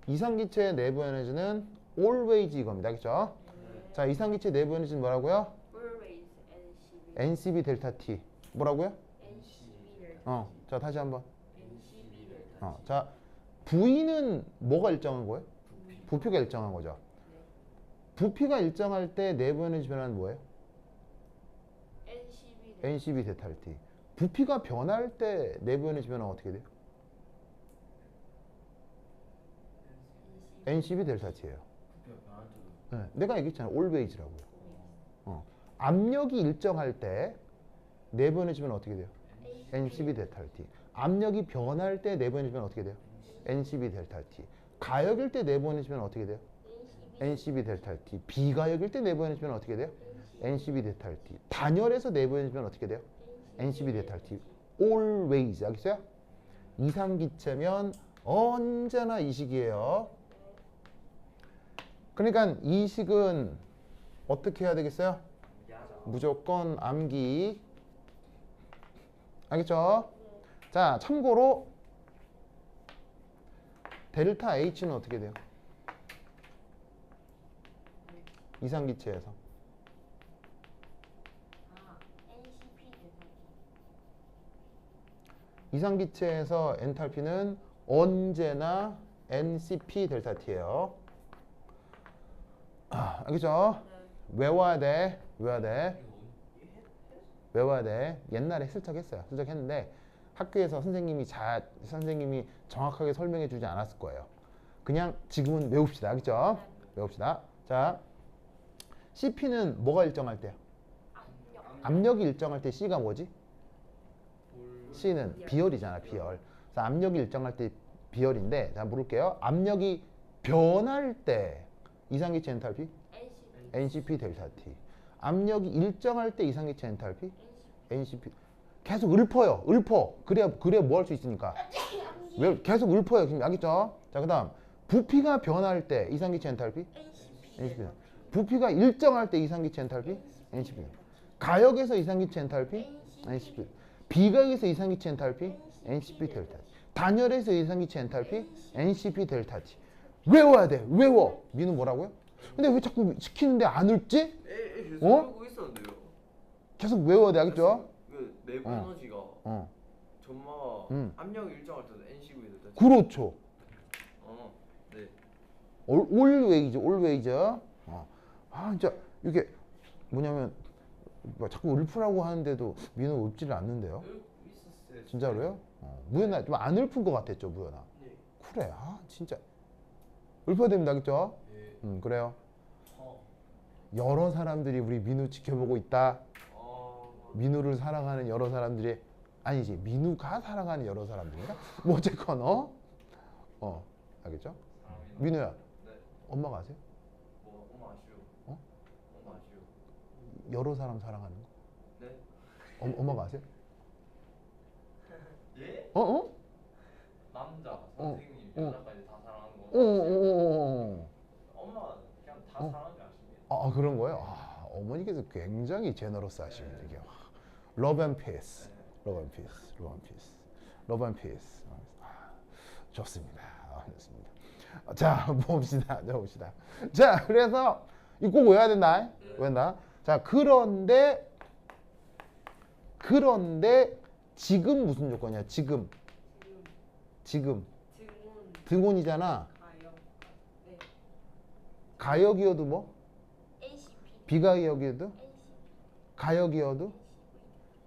이상기체의 내부 에너지는 always 이겁니다. 알겠죠? 자, 이상기체 내부 에너지는 뭐라고요? Always NCB 델타 T. 뭐라고요? NCB를 자, 다시 한번. NCB를 자, V는 뭐가 일정한 거예요? 부피가 일정한 거죠. 부피가 일정할 때 내부 에너지 변화는 뭐예요? NCB 델타 T. 부피가 변할 때 내부 에너지 변화가 어떻게 돼요? NCB 델타 T예요. 네, 내가 얘기했잖아. always라고요. 압력이 일정할 때 내부 에너지 변화 어떻게 돼요? NCB 델타 T. 압력이 변할 때 내부 에너지 변화 어떻게 돼요? NCB 델타 T. 가역일 때 내부 에너지 변화 어떻게 돼요? NCB 델타 T. 비가역일 때 내부 에너지 변화 어떻게 돼요? NCB 델타 T. 단열에서 내부 에너지 변화 어떻게 돼요? NCB 델타 T. always. 알겠어요? 이상기체면 언제나 이 식이에요. 그러니까 이 식은 어떻게 해야 되겠어요? 무조건 암기. 알겠죠? 자, 참고로 델타 H는 어떻게 돼요? 이상기체에서. 이상기체에서 엔탈피는 언제나 NCP 델타 T예요. 알겠죠? 외워야 돼. 옛날에 슬쩍 했어요. 슬쩍 했는데 학교에서 선생님이 정확하게 설명해 주지 않았을 거예요. 그냥 지금은 외웁시다. 알겠죠? 외웁시다. 자, CP는 뭐가 일정할 때야? 압력이 일정할 때 C가 뭐지? C는 비열이잖아, 비열. 그래서 압력이 일정할 때 비열인데, 자, 물을게요. 압력이 변할 때 이상기체 엔탈피? NCP 델타 T. 압력이 일정할 때 이상기체 엔탈피? NCP. 계속 읊어요. 읊어. 그래야 뭐 할 수 있으니까. 왜 계속 읊어요. 지금 알겠죠? 자, 그다음 부피가 변할 때 이상기체 엔탈피? NCP. 부피가 일정할 때 이상기체 엔탈피? NCP. 가역에서 이상기체 엔탈피? NCP. 비가역에서 이상기체 엔탈피? NCP 델타 T. 단열에서 이상기체 엔탈피? NCP 델타 T. 외워야 돼. 외워. 민우 뭐라고요? 근데 왜 자꾸 시키는데 안 읊지? 계속 어? 하고 있었는데요. 계속 외워야 돼. 알겠죠? 그 내부 어. 에너지가 어. 전마가 압력이 일정할 때도 NCV 될 때. 그렇죠. 네. 올웨이즈, 올웨이즈. 아, 진짜 이게 뭐냐면 뭐 자꾸 읊으라고 하는데도 민우 읊지를 않는데요. 있었어요. 진짜로요? 무연아 좀 안 읊은 것 같았죠, 무연아. 네. 그래, 아 진짜 읊어야 됩니다, 알겠죠? 예. 그래요. 어. 여러 사람들이 우리 민우 지켜보고 있다. 어. 민우를 사랑하는 여러 사람들이 아니지, 민우가 사랑하는 여러 사람들인가? 뭐 어쨌건 알겠죠? 민우야, 네. 엄마가 아세요? 뭐 엄마 아쉬워. 어? 엄마 아쉬워. 여러 사람 사랑하는 거? 네. 엄마가 아세요? 예? 남자, 선생님, 여자까지 다 사랑하는 거. 엄마 그냥 다 사랑하는 줄 아십니까? 아, 그런 거예요? 아, 어머니께서 굉장히 제너러스 하시면 이게 러브 앤 피스, 러브 앤 피스, 러브 앤 피스, 러브 앤 피스. 좋습니다. 좋습니다. 자, 봅시다. 자, 그래서 이거 꼭 외워야 된다. 외운다. 자, 그런데 지금 무슨 조건이야? 지금 등온이잖아. 가역이어도 뭐? 비가역이어도? 가역이어도?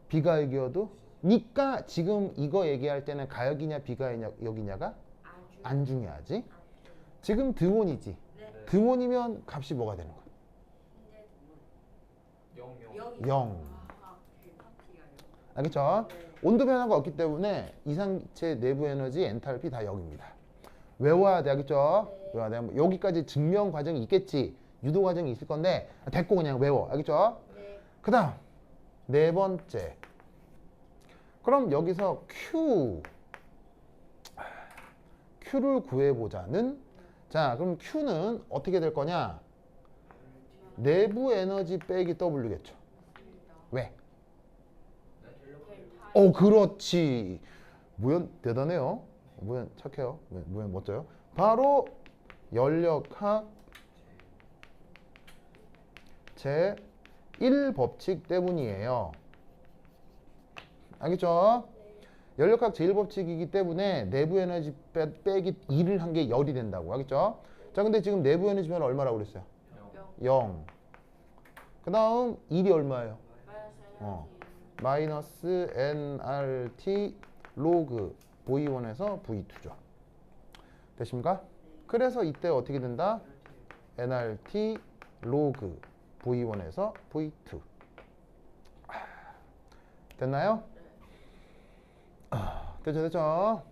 비가역이어도? 니까 지금 이거 얘기할 때는 가역이냐 비가역이냐가 안 중요하지. 지금 등온이지. 등온이면 값이 뭐가 되는 거야? 0. 알겠죠? 온도 변화가 없기 때문에 이상기체 내부 에너지 엔탈피 다 0입니다. 외워야 돼. 알겠죠? 외워야 돼. 뭐 여기까지 증명 과정이 있겠지. 유도 과정이 있을 건데 됐고 그냥 외워. 알겠죠? 그 다음 네 번째. 그럼 여기서 Q를 구해보자는, 자, 그럼 Q는 어떻게 될 거냐? 내부 에너지 빼기 W겠죠. 왜? 그렇지. 무연 대단해요. 무연 착해요. 무연 멋져요. 바로 연력학 제1법칙 때문이에요. 알겠죠? 연력학 제1법칙이기 때문에 내부 에너지 빼기 2를 한 게 열이 된다고. 알겠죠? 자, 근데 지금 내부 에너지 변화 얼마라고 그랬어요? 0. 그 다음 1이 얼마예요? 마이너스 nRT 로그 V1에서 V2죠. 되십니까? 그래서 이때 어떻게 된다? nRT 로그 V1에서 V2. 됐나요? 됐죠?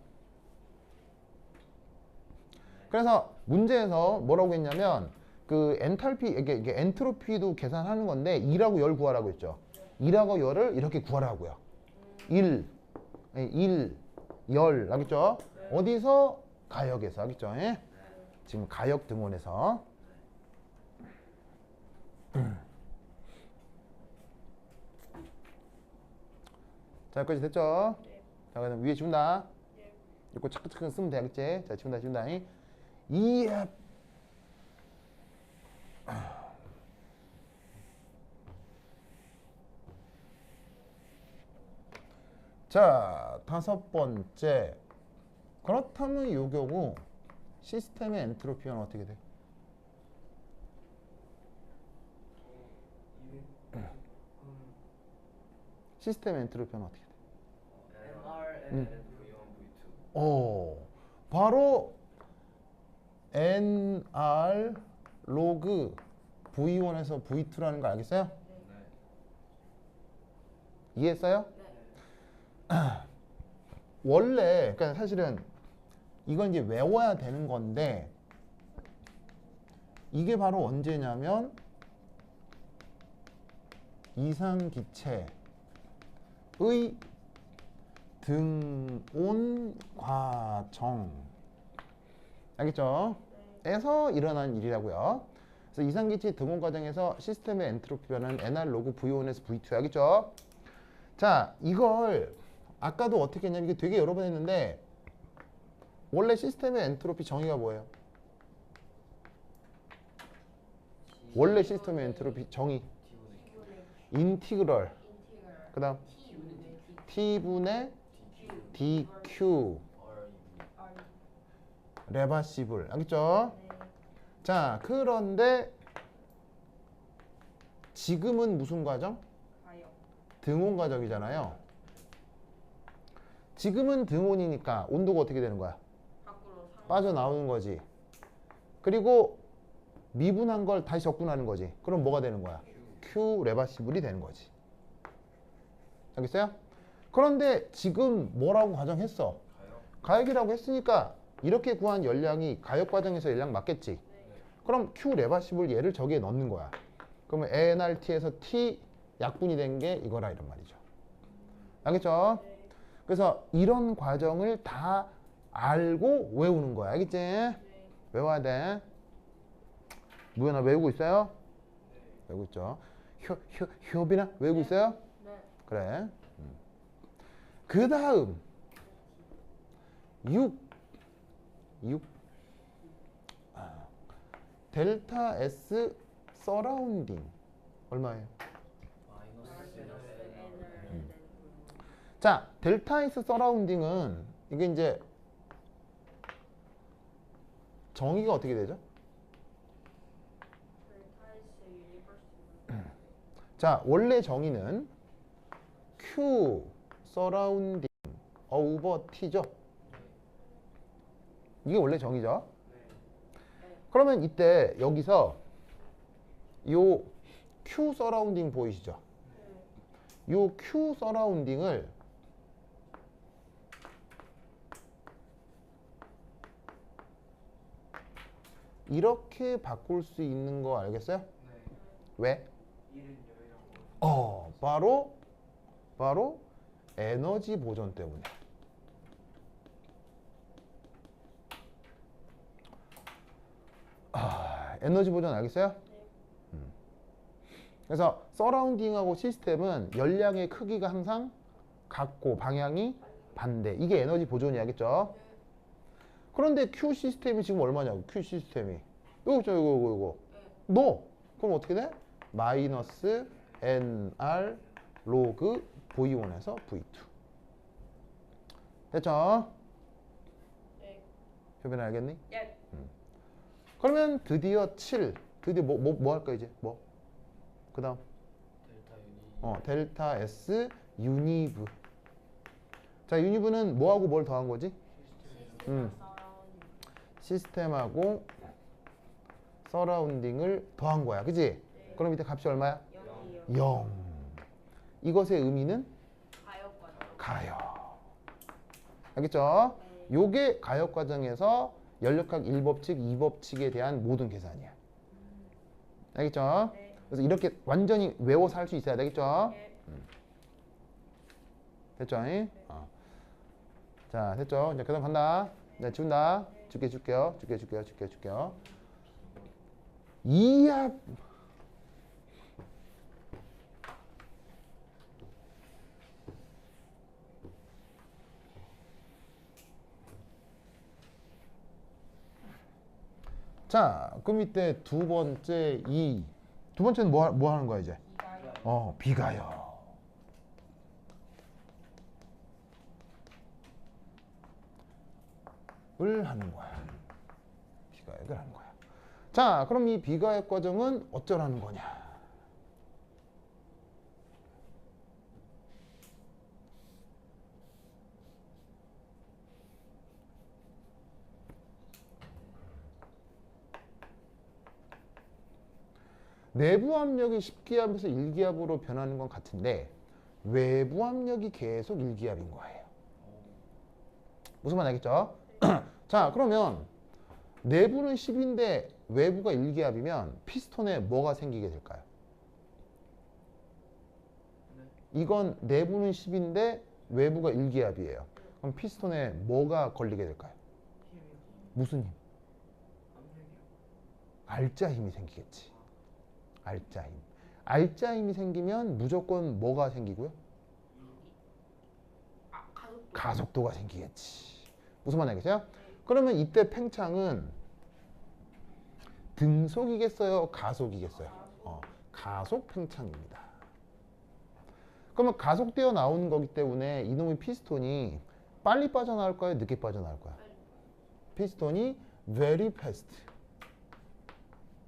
그래서 문제에서 뭐라고 했냐면 그 엔탈피, 이게 엔트로피도 계산하는 건데 2라고 열 구하라고 했죠. 2라고 열을 이렇게 구하라고요. 1, 열, 알겠죠? 어디서? 가역에서, 알겠죠? 예? 지금 가역 등원에서. 자, 여기까지 됐죠? 자, 그다음 위에 지운다. 이거 차근차근 쓰면 돼, 알겠지? 자, 지운다. 이야. 자, 다섯 번째. 그렇다면 이 경우 시스템의 엔트로피는 어떻게 돼? 시스템의 엔트로피는 어떻게 돼? NR, N, V1, V2. 바로 nr 로그 v1에서 v2라는 거 알겠어요? 네. 이해했어요? 네. 원래 그러니까 사실은 이건 이제 외워야 되는 건데 이게 바로 언제냐면 이상기체의 등온 과정 알겠죠? 에서 일어난 일이라고요. 그래서 이상기체 등온 과정에서 시스템의 엔트로피 변화는 nr 로그 v1에서 v2 알겠죠? 자, 이걸 아까도 어떻게 했냐면 이게 되게 여러 번 했는데 원래 시스템의 엔트로피 정의가 뭐예요? 원래 시스템의 엔트로피 정의 인티그럴 그 다음 T분의 dq 레바시블 알겠죠? 자, 그런데 지금은 무슨 과정? 등온 과정이잖아요. 지금은 등온이니까 온도가 어떻게 되는 거야? 빠져나오는 거지. 그리고 미분한 걸 다시 적분하는 거지. 그럼 뭐가 되는 거야? Q 레바시블이 되는 거지. 알겠어요? 그런데 지금 뭐라고 가정했어? 가역이라고 했으니까 이렇게 구한 열량이 가역 과정에서 열량 맞겠지? 그럼 Q 레바시블 얘를 저기에 넣는 거야. 그러면 NRT에서 T 약분이 된 게 이거라 이런 말이죠. 알겠죠? 그래서 이런 과정을 다 알고 외우는 거야. 알겠지? 외워야 돼. 무연아 외우고 있어요? 외우고 있죠. 효빈아 외우고 있어요? 네. 그래. 그 다음 6 델타 S 서라운딩 얼마예요? 자, 델타 S 서라운딩은 이게 이제 정의가 어떻게 되죠? 자, 원래 정의는 Q 서라운딩 오버 T죠? 이게 원래 정의죠? 그러면 이때 여기서 요 Q 서라운딩 보이시죠? 요 Q 서라운딩을 이렇게 바꿀 수 있는 거 알겠어요? 왜? 바로 에너지 보존 때문에. 에너지 보존 알겠어요? 그래서 서라운딩하고 시스템은 열량의 크기가 항상 같고 방향이 반대. 이게 에너지 보존이 알겠죠? 그런데 Q 시스템이 지금 얼마냐고? Q 시스템이 이거 있죠, 이거. 너 그럼 어떻게 돼? 마이너스 NR 로그 V1에서 V2 됐죠? 네. 효빈 알겠니? 예. 그러면 드디어 7 드디어 뭐 할까 이제 뭐? 그 다음 델타 S 유니브. 자, 유니브는 뭐하고 뭘 더한 거지? 시스템하고 서라운딩을 더한 거야. 그지? 그럼 밑에 값이 얼마야? 0. 이것의 의미는? 가역. 알겠죠? 요게 가역 과정에서 연력학 1법칙, 2법칙에 대한 모든 계산이야. 알겠죠? 그래서 이렇게 완전히 외워서 할 수 있어야 되겠죠? 됐죠? 자, 됐죠? 이제 계산 간다. 네, 지운다. 줄게요. 이야. 자, 그럼 이때 두 번째 두 번째는 뭐 하는 거야 이제? 비가역. 을 하는 거야. 비가역을 하는 거야. 자, 그럼 이 비가역 과정은 어쩌라는 거냐? 내부 압력이 10기압에서 1기압으로 변하는 건 같은데 외부 압력이 계속 1기압인 거예요. 무슨 말 알겠죠? 자, 그러면 내부는 10인데 외부가 1기압이면 피스톤에 뭐가 생기게 될까요? 이건 내부는 10인데 외부가 1기압이에요. 그럼 피스톤에 뭐가 걸리게 될까요? 무슨 힘? 알자 힘이 생기겠지. 알자 힘. 알자 힘이 생기면 무조건 뭐가 생기고요? 가속도가 생기겠지. 무슨 말 알겠어요? 그러면 이때 팽창은 등속이겠어요? 가속이겠어요? 가속 팽창입니다. 그러면 가속되어 나오는 거기 때문에 이놈의 피스톤이 빨리 빠져나올까요? 늦게 빠져나올까요? 피스톤이 very fast.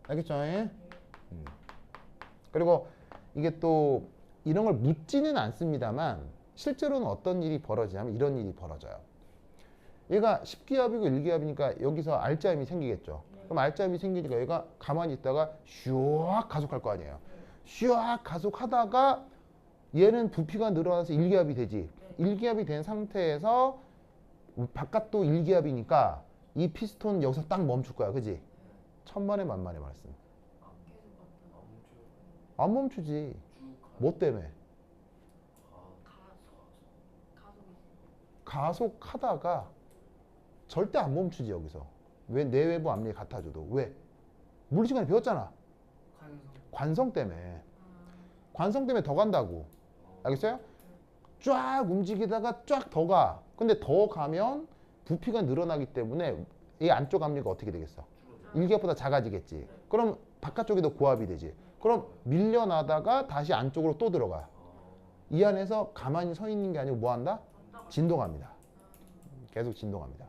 알겠죠? 그리고 이게 또 이런 걸 묻지는 않습니다만 실제로는 어떤 일이 벌어지냐면 이런 일이 벌어져요. 얘가 10기압이고 1기압이니까 여기서 알짜임이 생기겠죠. 그럼 알짜임이 생기니까 얘가 가만히 있다가 슈악 가속할 거 아니에요. 슈악 가속하다가 얘는 부피가 늘어나서 1기압이 되지. 1기압이 된 상태에서 바깥도 1기압이니까 이 피스톤 여기서 딱 멈출 거야. 그지? 천만에 만만의 말씀. 안 멈추지. 뭐 때문에? 가속하다가 절대 안 멈추지 여기서. 왜? 내외부 압력이 같아져도. 왜? 물리시간에 배웠잖아. 관성 때문에. 관성 때문에 더 간다고. 알겠어요? 쫙 움직이다가 쫙 더 가. 근데 더 가면 부피가 늘어나기 때문에 이 안쪽 압력이 어떻게 되겠어? 1기압보다 작아지겠지. 그럼 바깥쪽이 더 고압이 되지. 그럼 밀려나다가 다시 안쪽으로 또 들어가. 이 안에서 가만히 서 있는 게 아니고 뭐 한다? 진동합니다. 계속 진동합니다.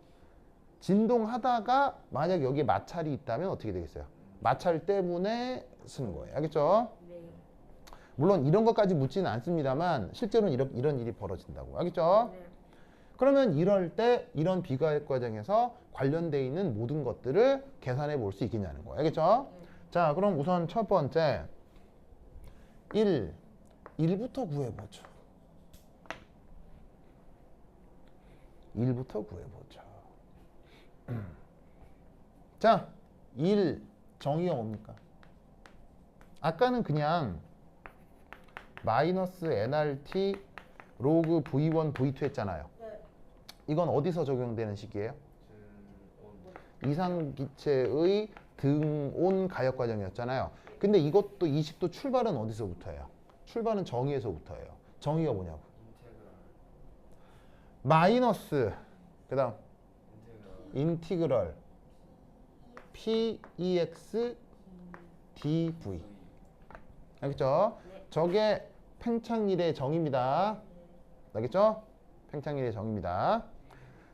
진동하다가 만약 여기에 마찰이 있다면 어떻게 되겠어요? 마찰 때문에 쓰는 거예요. 알겠죠? 물론 이런 것까지 묻지는 않습니다만 실제로는 이런 일이 벌어진다고. 알겠죠? 그러면 이럴 때 이런 비과학 과정에서 관련되어 있는 모든 것들을 계산해 볼 수 있겠냐는 거예요. 알겠죠? 자, 그럼 우선 첫 번째 1부터 구해보죠. 1부터 구해보죠. 자, 1 정의가 뭡니까? 아까는 그냥 마이너스 nRT 로그 V1, V2 했잖아요. 이건 어디서 적용되는 식이에요? 이상기체의 등온 가역 과정이었잖아요. 근데 이것도 20도 출발은 어디서부터예요? 출발은 정의에서부터예요. 정의가 뭐냐고? 마이너스 그 다음 인티그럴 Px dv. 알겠죠? 저게 팽창일의 정의입니다. 알겠죠? 팽창일의 정의입니다.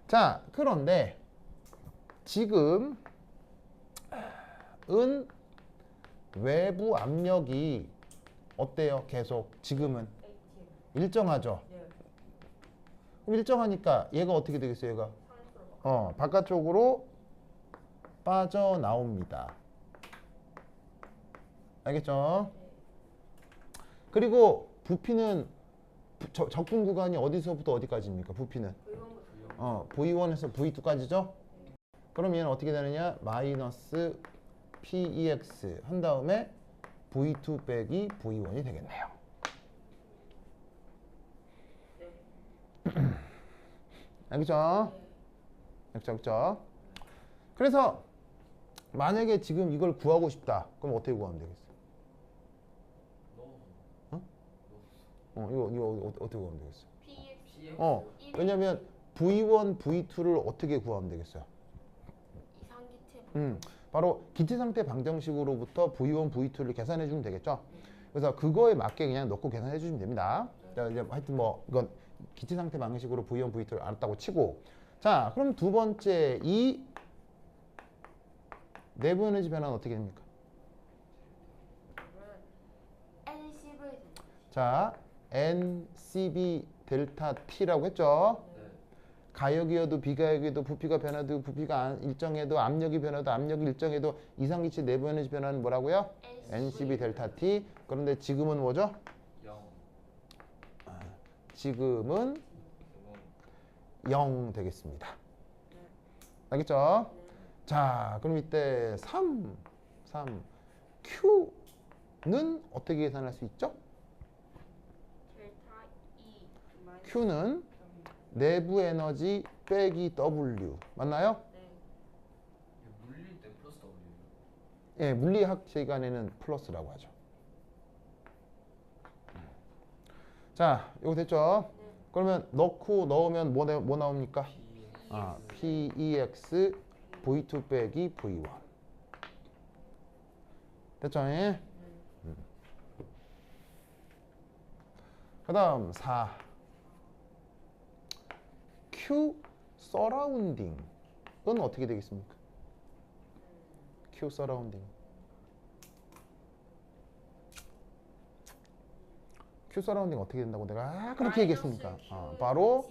자, 그런데 지금은 외부 압력이 어때요? 계속 지금은 일정하죠? 그럼 일정하니까 얘가 어떻게 되겠어요? 얘가 바깥쪽으로 빠져나옵니다. 알겠죠? 그리고 부피는 적분 구간이 어디서부터 어디까지입니까? 부피는 V1에서 V2까지죠? 그럼 얘는 어떻게 되느냐? 마이너스 PEX 한 다음에 V2 빼기 V1이 되겠네요. 알겠죠? 알겠죠? 그래서 만약에 지금 이걸 구하고 싶다. 그럼 어떻게 구하면 되겠어? 이거 어떻게 구하면 되겠어? 왜냐면 V1, V2를 어떻게 구하면 되겠어요? 바로 기체 상태 방정식으로부터 V1, V2를 계산해 주면 되겠죠? 그래서 그거에 맞게 그냥 넣고 계산해 주시면 됩니다. 자, 이제 하여튼 뭐 이건 기체 상태 방식으로 V1, V2를 알았다고 치고, 자, 그럼 두 번째 이 내부 에너지 변화는 어떻게 됩니까? 자, NCB 델타 T라고 했죠? 가역이어도 비가역이어도 부피가 변화도 부피가 일정해도 압력이 변화도 압력이 일정해도 이상기체 내부 에너지 변화는 뭐라고요? NCV 델타 T. 그런데 지금은 뭐죠? 0. 지금은 그건 0 되겠습니다. 알겠죠? 자, 그럼 이때 3 Q는 어떻게 계산할 수 있죠? 델타 E 마이너스 Q는 내부 에너지 빼기 W 맞나요? 네. 이거 물릴 때 플러스 W예요. 예, 물리학 시간에는 플러스라고 하죠. 자, 이거 됐죠? 그러면 넣으면 뭐 나옵니까? PEX V2 빼기 V1 됐죠? 예? 그 다음 4 Q 서라운딩 은 어떻게 되겠습니까? Q 서라운딩 Q 서라운딩 어떻게 된다고 내가 그렇게 얘기했습니까? 바로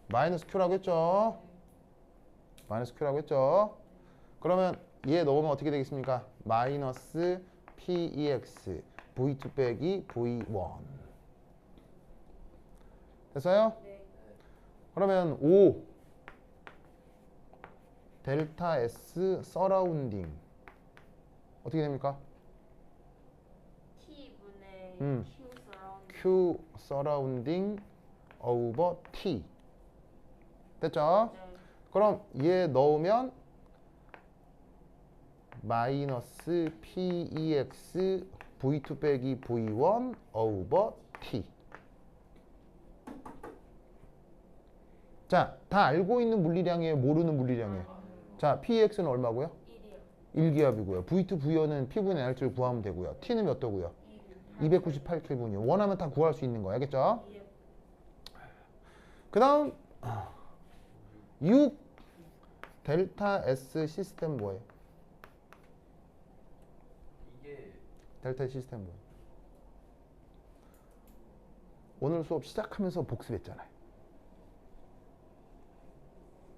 마이너스 Q라고 했죠. 마이너스 Q라고 했죠. 그러면 얘 넣으면 어떻게 되겠습니까? 마이너스 PEX V2 빼기 V1 됐어요? 네. 그러면 5 델타 S 서라운딩 어떻게 됩니까? T분의 음. Q 서라운딩 Q 서라운딩 over T 됐죠? 네. 그럼 얘 넣으면 마이너스 PEX V2 빼기 V1 over T 자, 다 알고 있는 물리량이에요? 모르는 물리량이에요? 자, PEX는 얼마고요? 1이요 1기압이고요. V2, V1은 P분의 R를 구하면 되고요. T는 몇 도고요? 298켈빈이요. 원하면 다 구할 수 있는 거예요. 알겠죠? 그 다음 6 델타 S 시스템 뭐예요? 이게 델타 S 시스템 뭐예요? 오늘 수업 시작하면서 복습했잖아요.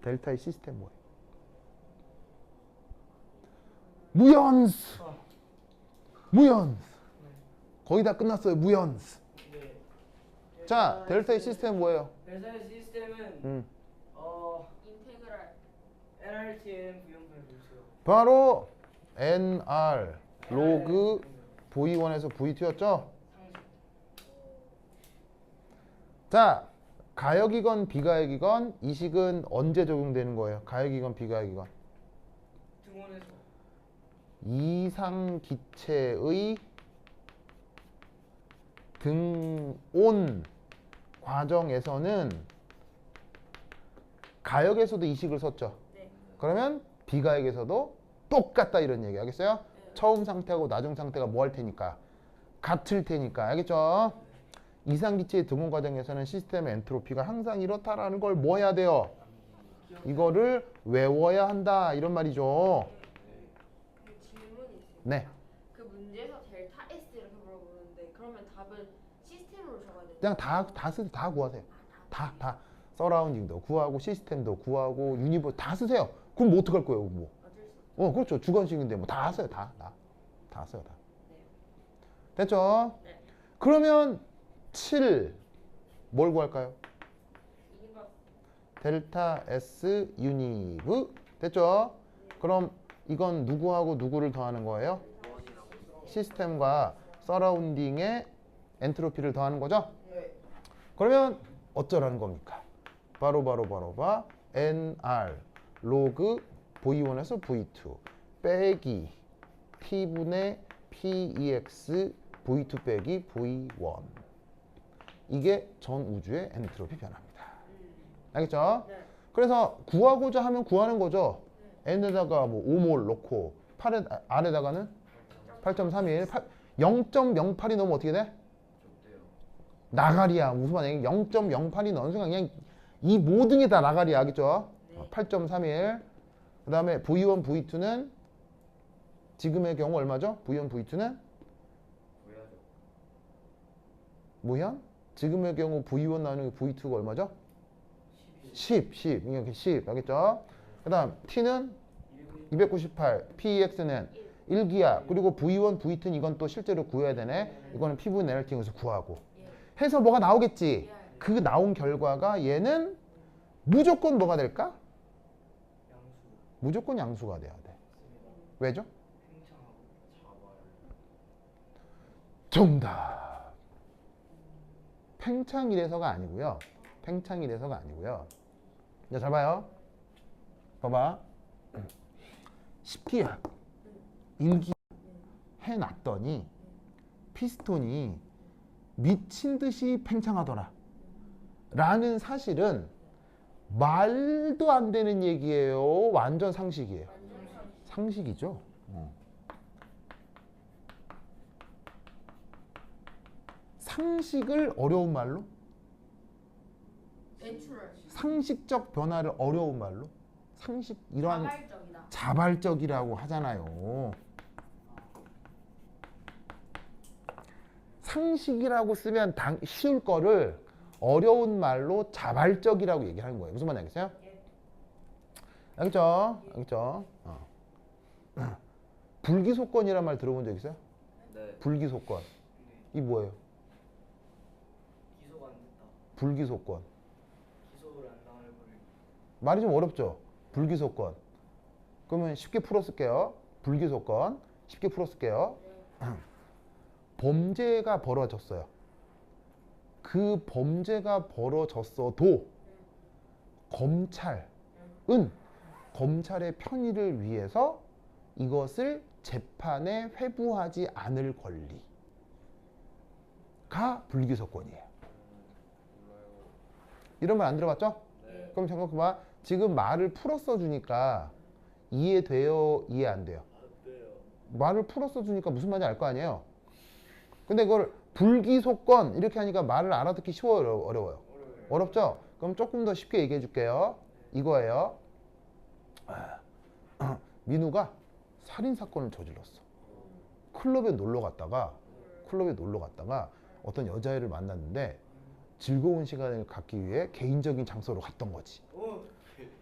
델타의 시스템 뭐예요? 무연수. 무연수. 거의 다 끝났어요. 무연수. 네. 자, 델타의 시스템 뭐예요? 델타의 시스템은 인테그랄 NRTM 부연분의 분수. 바로 NR 로그 V1에서 V2였죠? 상식. 자, 가역이건 비가역이건 이 식은 언제 적용되는 거예요? 가역이건 비가역이건 등원에서 이상 기체의 등온 과정에서는 가역에서도 이 식을 썼죠. 네. 그러면 비가역에서도 똑같다 이런 얘기 알겠어요? 처음 상태하고 나중 상태가 뭐 할 테니까 같을 테니까 알겠죠? 이상 기체의 등온 과정에서는 시스템의 엔트로피가 항상 이렇다라는 걸 뭐 해야 돼요? 이거를 외워야 한다 이런 말이죠. 그 질문이 있어요. 네. 그 문제에서 델타 S 이렇게 물어보는데 그러면 답은 시스템으로 적어야 되나요? 그냥 다 구하세요. 다 서라운딩도 구하고 시스템도 구하고 유니버 다 쓰세요. 그럼 뭐 어떡할 거예요? 뭐? 어쩔 수 없어요. 그렇죠. 주관식인데 뭐 다 써요. 다 써요. 다. 네. 됐죠? 네. 그러면 7 뭘 구할까요? 이거 델타 S 유니브 됐죠? 그럼 이건 누구하고 누구를 더하는 거예요? 시스템과 서라운딩의 엔트로피를 더하는 거죠? 네. 그러면 어쩌라는 겁니까? 바로 NR 로그 V1에서 V2 빼기 T분의 PEX V2 빼기 V1 이게 전 우주의 엔트로피 변화입니다. 알겠죠? 네. 그래서 구하고자 하면 구하는 거죠. n에다가 뭐 5몰 넣고 8에, R에다가는 8.31 0.08이 넣으면 어떻게 돼? 좁대요. 나가리야. 무슨 말이야? 0.08이 넣은 순간 그냥 이 모든 게 다 나가리야. 알겠죠? 네. 8.31 그 다음에 V1, V2는 지금의 경우 얼마죠? V1, V2는 구해야죠. 무현? 지금의 경우 V1 나누기 V2가 얼마죠? 10 이렇게 10 알겠죠? 그 다음 t는 298 px는 1기야. 그리고 v1 v2는 이건 또 실제로 구해야 되네. 이거는 p분 NRT에서 구하고 해서 뭐가 나오겠지. 그 나온 결과가 얘는 무조건 뭐가 될까? 양수. 무조건 양수가 돼야 돼. 왜죠? 팽창하고 자발. 정답. 팽창이래서가 아니고요. 팽창이래서가 아니고요. 자, 잘 봐요. 봐봐. 10기야. 1기 해놨더니 피스톤이 미친 듯이 팽창하더라. 라는 사실은 말도 안 되는 얘기예요. 완전 상식이에요. 상식이죠. 상식을 어려운 말로? 내추럴. 상식적 변화를 어려운 말로? 상식 이러한 자발적이다. 자발적이라고 하잖아요. 상식이라고 쓰면 쉬울 거를 어려운 말로 자발적이라고 얘기하는 거예요. 무슨 말인지 알겠어요? 알겠죠? 알겠죠? 불기소권이란 말 들어본 적 있어요? 네. 불기소권. 이 뭐예요? 기소가 안 됐다. 불기소권. 기소를 안 당할 거를. 말이 좀 어렵죠? 불기소권. 그러면 쉽게 풀어쓸게요. 불기소권. 쉽게 풀어쓸게요. 범죄가 벌어졌어요. 그 범죄가 벌어졌어도 검찰은 검찰의 편의를 위해서 이것을 재판에 회부하지 않을 권리가 불기소권이에요. 이런 말 안 들어봤죠? 네. 그럼 잠깐만 지금 말을 풀었어 주니까 이해돼요? 이해 안 돼요? 안 돼요. 말을 풀었어 주니까 무슨 말인지 알 거 아니에요? 근데 그걸 불기소권 이렇게 하니까 말을 알아듣기 쉬워요? 어려워요? 어렵죠? 그럼 조금 더 쉽게 얘기해 줄게요. 이거예요. 민우가 살인사건을 저질렀어. 클럽에 놀러 갔다가 어떤 여자애를 만났는데 즐거운 시간을 갖기 위해 개인적인 장소로 갔던 거지.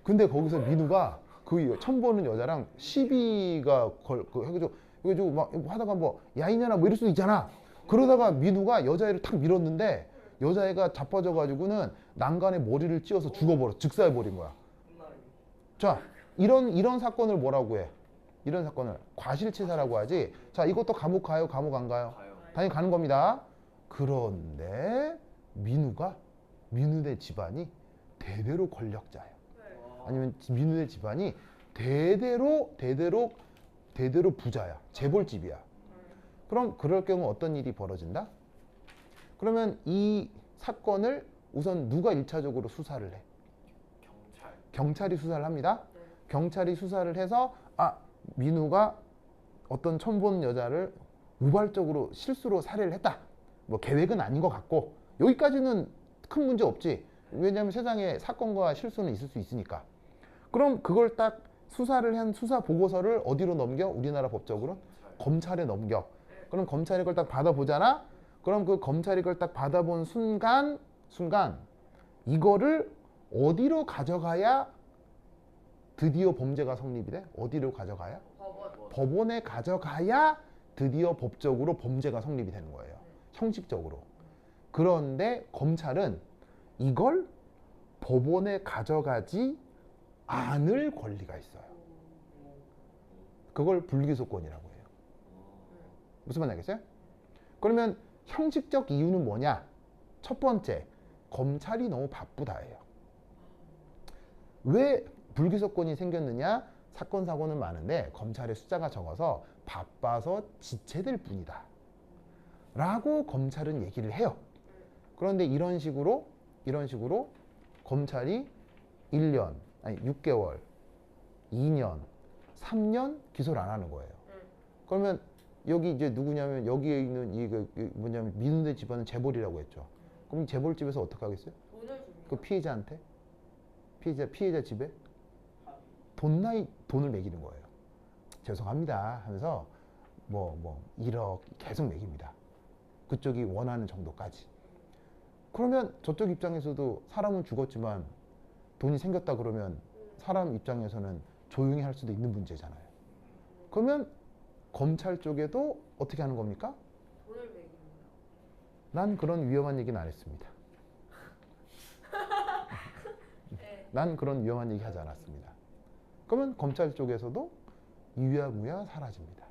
근데 거기서 민우가 그 처음 보는 여자랑 시비가 해가지고 막 하다가 뭐 야 이년아 뭐 이럴 수도 있잖아. 그러다가 민우가 여자애를 탁 밀었는데 여자애가 자빠져가지고는 난간에 머리를 찧어서 죽어버려. 즉사해버린 거야. 자, 이런 사건을 뭐라고 해? 이런 사건을 과실치사라고 하지. 자, 이것도 감옥 가요? 감옥 안 가요? 가요. 당연히 가는 겁니다. 그런데 민우네 집안이 대대로 권력자예요. 아니면 민우네 집안이 대대로 부자야. 재벌집이야. 그럼 그럴 경우 어떤 일이 벌어진다? 그러면 이 사건을 우선 누가 1차적으로 수사를 해? 경찰이 수사를 합니다. 경찰이 수사를 해서 민우가 어떤 처음 보는 여자를 우발적으로 실수로 살해를 했다. 뭐 계획은 아닌 것 같고 여기까지는 큰 문제 없지. 왜냐하면 세상에 사건과 실수는 있을 수 있으니까. 그럼 그걸 딱 수사를 한 수사 보고서를 어디로 넘겨? 우리나라 법적으로 검찰에 넘겨. 그럼 검찰이 그걸 딱 받아보잖아. 그럼 그 검찰이 그걸 딱 받아본 순간 이거를 어디로 가져가야 드디어 범죄가 성립이 돼? 어디로 가져가야? 법원에 가져가야 드디어 법적으로 범죄가 성립이 되는 거예요. 형식적으로. 그런데 검찰은 이걸 법원에 가져가지 않을 권리가 있어요. 그걸 불기소권이라고 해요. 무슨 말인지 알겠어요? 그러면 형식적 이유는 뭐냐? 첫 번째, 검찰이 너무 바쁘다예요. 왜 불기소권이 생겼느냐? 사건 사고는 많은데 검찰의 숫자가 적어서 바빠서 지체될 뿐이다 라고 검찰은 얘기를 해요. 그런데 이런 식으로 검찰이 1년, 아니 6개월, 2년, 3년 기소를 안 하는 거예요. 그러면 여기 이제 누구냐면 여기에 있는 뭐냐면 민우네 집안은 재벌이라고 했죠. 그럼 이 재벌집에서 어떻게 하겠어요? 돈을 줍니다. 그 피해자한테? 피해자 집에? 돈을 매기는 거예요. 죄송합니다 하면서 뭐 1억 계속 매깁니다. 그쪽이 원하는 정도까지. 그러면 저쪽 입장에서도 사람은 죽었지만 돈이 생겼다 그러면 사람 입장에서는 조용히 할 수도 있는 문제잖아요. 그러면 검찰 쪽에도 어떻게 하는 겁니까? 돈을 매깁니다. 난 그런 위험한 얘기는 안 했습니다. 네. 난 그런 위험한 얘기 하지 않았습니다. 그러면 검찰 쪽에서도 유야무야 사라집니다.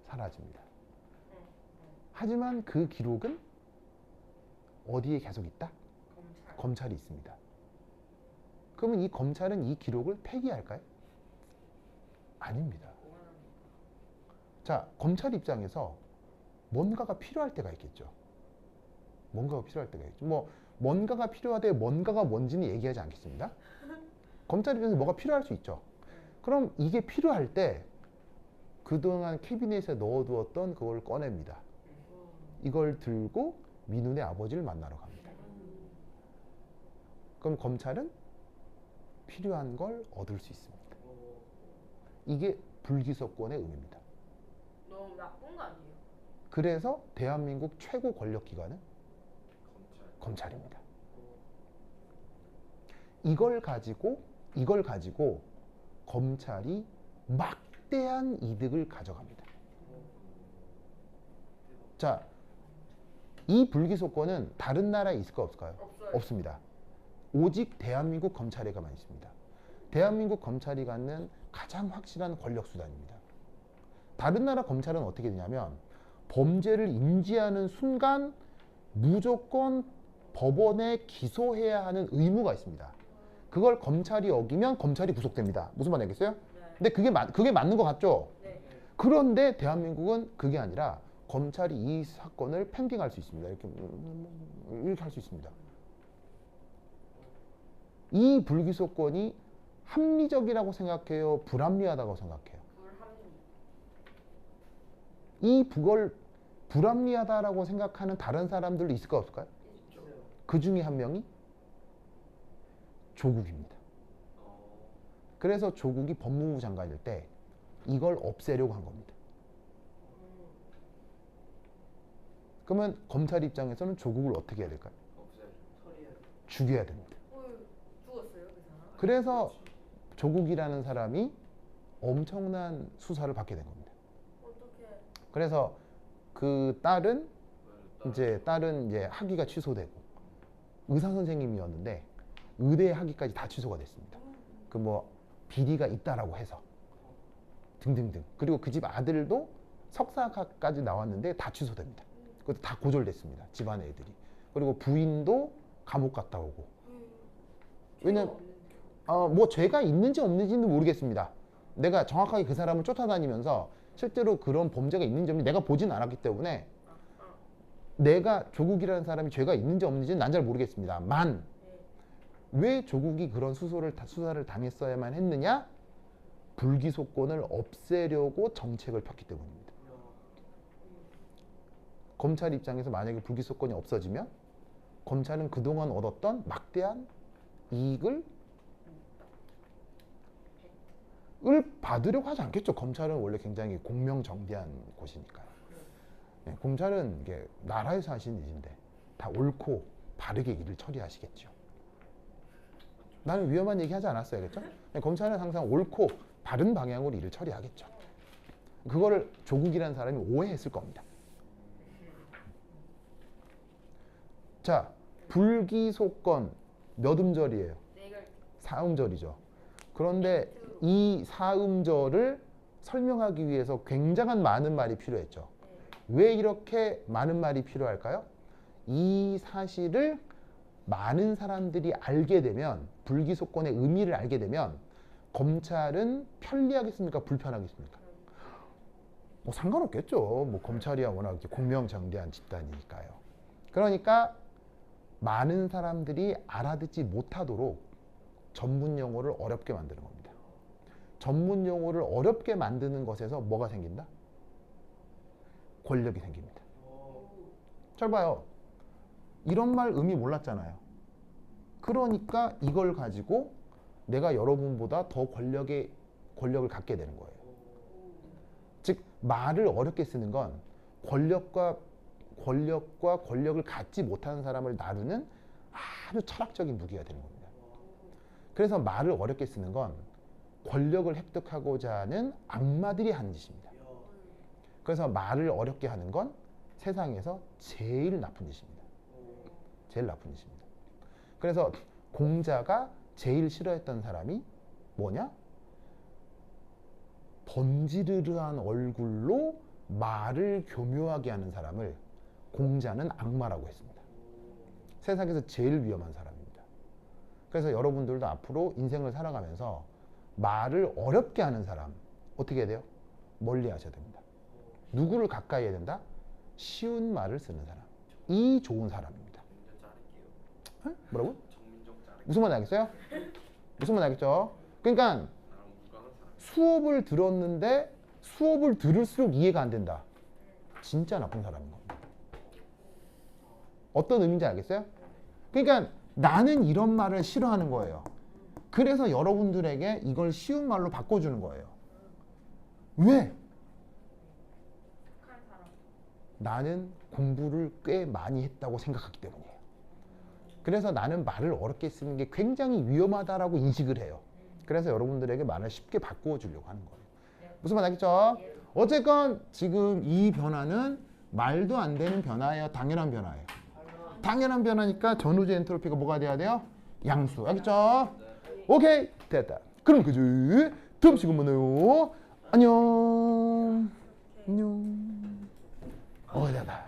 사라집니다. 하지만 그 기록은 어디에 계속 있다? 검찰. 검찰이 있습니다. 그러면 이 검찰은 이 기록을 폐기할까요? 아닙니다. 보관합니다. 자, 검찰 입장에서 뭔가가 필요할 때가 있겠죠. 뭔가가 필요할 때가 있죠. 뭐 뭔가가 필요하되 뭔가가 뭔지는 얘기하지 않겠습니다. 검찰 입장에서 뭐가 필요할 수 있죠. 그럼 이게 필요할 때 그동안 캐비넷에 넣어두었던 그걸 꺼냅니다. 이걸 들고 민훈의 아버지를 만나러 갑니다. 그럼 검찰은 필요한 걸 얻을 수 있습니다. 이게 불기소권의 의미입니다. 너무 나쁜 거 아니에요? 그래서 대한민국 최고 권력 기관은 검찰. 검찰입니다. 이걸 가지고 검찰이 막대한 이득을 가져갑니다. 자, 이 불기소권은 다른 나라에 있을까 없을까요? 없어요. 없습니다. 오직 대한민국 검찰에게만 있습니다. 대한민국 검찰이 갖는 가장 확실한 권력 수단입니다. 다른 나라 검찰은 어떻게 되냐면 범죄를 인지하는 순간 무조건 법원에 기소해야 하는 의무가 있습니다. 그걸 검찰이 어기면 검찰이 구속됩니다. 무슨 말 알겠어요? 네. 근데 그게 맞는 것 같죠? 네. 그런데 대한민국은 그게 아니라 검찰이 이 사건을 펜딩할 수 있습니다. 이렇게 할 수 있습니다. 이 불기소권이 합리적이라고 생각해요? 불합리하다고 생각해요? 불합리. 그걸 불합리하다라고 생각하는 다른 사람들도 있을까 없을까요? 있죠. 그 중에 한 명이 조국입니다. 그래서 조국이 법무부 장관일 때 이걸 없애려고 한 겁니다. 그러면 검찰 입장에서는 조국을 어떻게 해야 될까요? 없애야죠. 처리해야 돼. 죽여야 됩니다. 죽었어요 그 사람? 그래서 조국이라는 사람이 엄청난 수사를 받게 된 겁니다. 어떻게? 그래서 그 딸은 이제 학위가 취소되고 의사 선생님이었는데 의대 학위까지 다 취소가 됐습니다. 그 뭐 비리가 있다라고 해서 등등등. 그리고 그 집 아들도 석사까지 나왔는데 다 취소됩니다. 그것도 다 고졸됐습니다. 집안 애들이. 그리고 부인도 감옥 갔다 오고. 왜냐면 뭐 죄가 있는지 없는지는 모르겠습니다. 내가 정확하게 그 사람을 쫓아다니면서 실제로 그런 범죄가 있는지 없는지 내가 보진 않았기 때문에 내가 조국이라는 사람이 죄가 있는지 없는지는 난 잘 모르겠습니다만 왜 조국이 그런 수사를 당했어야만 했느냐? 불기소권을 없애려고 정책을 폈기 때문입니다. 검찰 입장에서 만약에 불기소권이 없어지면 검찰은 그동안 얻었던 막대한 이익을 받으려고 하지 않겠죠. 검찰은 원래 굉장히 공명정대한 곳이니까요. 네, 검찰은 이게 나라에서 하시는 일인데 다 옳고 바르게 일을 처리하시겠죠. 나는 위험한 얘기 하지 않았어요. 그렇죠? 네, 검찰은 항상 옳고 바른 방향으로 일을 처리하겠죠. 그거를 조국이라는 사람이 오해했을 겁니다. 자, 불기소권 몇 음절이에요? 네 글. 4음절이죠. 그런데 이 4음절을 설명하기 위해서 굉장한 많은 말이 필요했죠. 왜 이렇게 많은 말이 필요할까요? 이 사실을 많은 사람들이 알게 되면 불기소권의 의미를 알게 되면 검찰은 편리하겠습니까? 불편하겠습니까? 뭐 상관없겠죠. 뭐 검찰이야 워낙 공명정대한 집단이니까요. 그러니까 많은 사람들이 알아듣지 못하도록 전문 용어를 어렵게 만드는 겁니다. 전문 용어를 어렵게 만드는 것에서 뭐가 생긴다? 권력이 생깁니다. 잘 봐요. 이런 말 의미 몰랐잖아요. 그러니까 이걸 가지고 내가 여러분보다 더 권력을 갖게 되는 거예요. 즉 말을 어렵게 쓰는 건 권력과 권력을 갖지 못하는 사람을 나르는 아주 철학적인 무기가 되는 겁니다. 그래서 말을 어렵게 쓰는 건 권력을 획득하고자 하는 악마들이 하는 짓입니다. 그래서 말을 어렵게 하는 건 세상에서 제일 나쁜 짓입니다. 제일 나쁜 짓입니다. 그래서 공자가 제일 싫어했던 사람이 뭐냐? 번지르르한 얼굴로 말을 교묘하게 하는 사람을 공자는 악마라고 했습니다. 세상에서 제일 위험한 사람입니다. 그래서 여러분들도 앞으로 인생을 살아가면서 말을 어렵게 하는 사람 어떻게 해야 돼요? 멀리 하셔야 됩니다. 누구를 가까이 해야 된다? 쉬운 말을 쓰는 사람. 이 좋은 사람입니다. 에? 뭐라고? 무슨 말인지 알겠어요? 무슨 말인지 알겠죠? 그러니까 수업을 들었는데 수업을 들을수록 이해가 안 된다. 진짜 나쁜 사람인 겁니다. 어떤 의미인지 알겠어요? 그러니까 나는 이런 말을 싫어하는 거예요. 그래서 여러분들에게 이걸 쉬운 말로 바꿔주는 거예요. 왜? 착한 사람. 나는 공부를 꽤 많이 했다고 생각하기 때문이에요. 그래서 나는 말을 어렵게 쓰는 게 굉장히 위험하다라고 인식을 해요. 그래서 여러분들에게 말을 쉽게 바꾸어 주려고 하는 거예요. 무슨 말 알겠죠? 어쨌건 지금 이 변화는 말도 안 되는 변화예요. 당연한 변화예요. 당연한 변화니까 전후제 엔트로피가 뭐가 돼야 돼요? 양수. 알겠죠? 오케이. 됐다. 그럼 그지? 다음 시간 만나요. 안녕. 안녕. 됐다.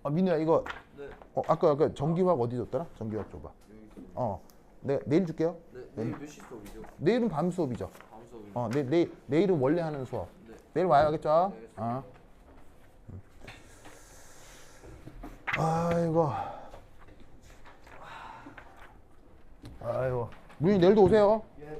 민우야 이거 아까 전기화학 어디 줬더라? 전기화학 줘봐. 내일 줄게요. 내일 몇 시 수업이죠? 내일은 밤 수업이죠. 다음 수업이. 내일은 원래 하는 수업. 네. 내일 와요, 알겠죠? 네, 알겠습니다. 아이고. 민이 내일도 오세요. 예.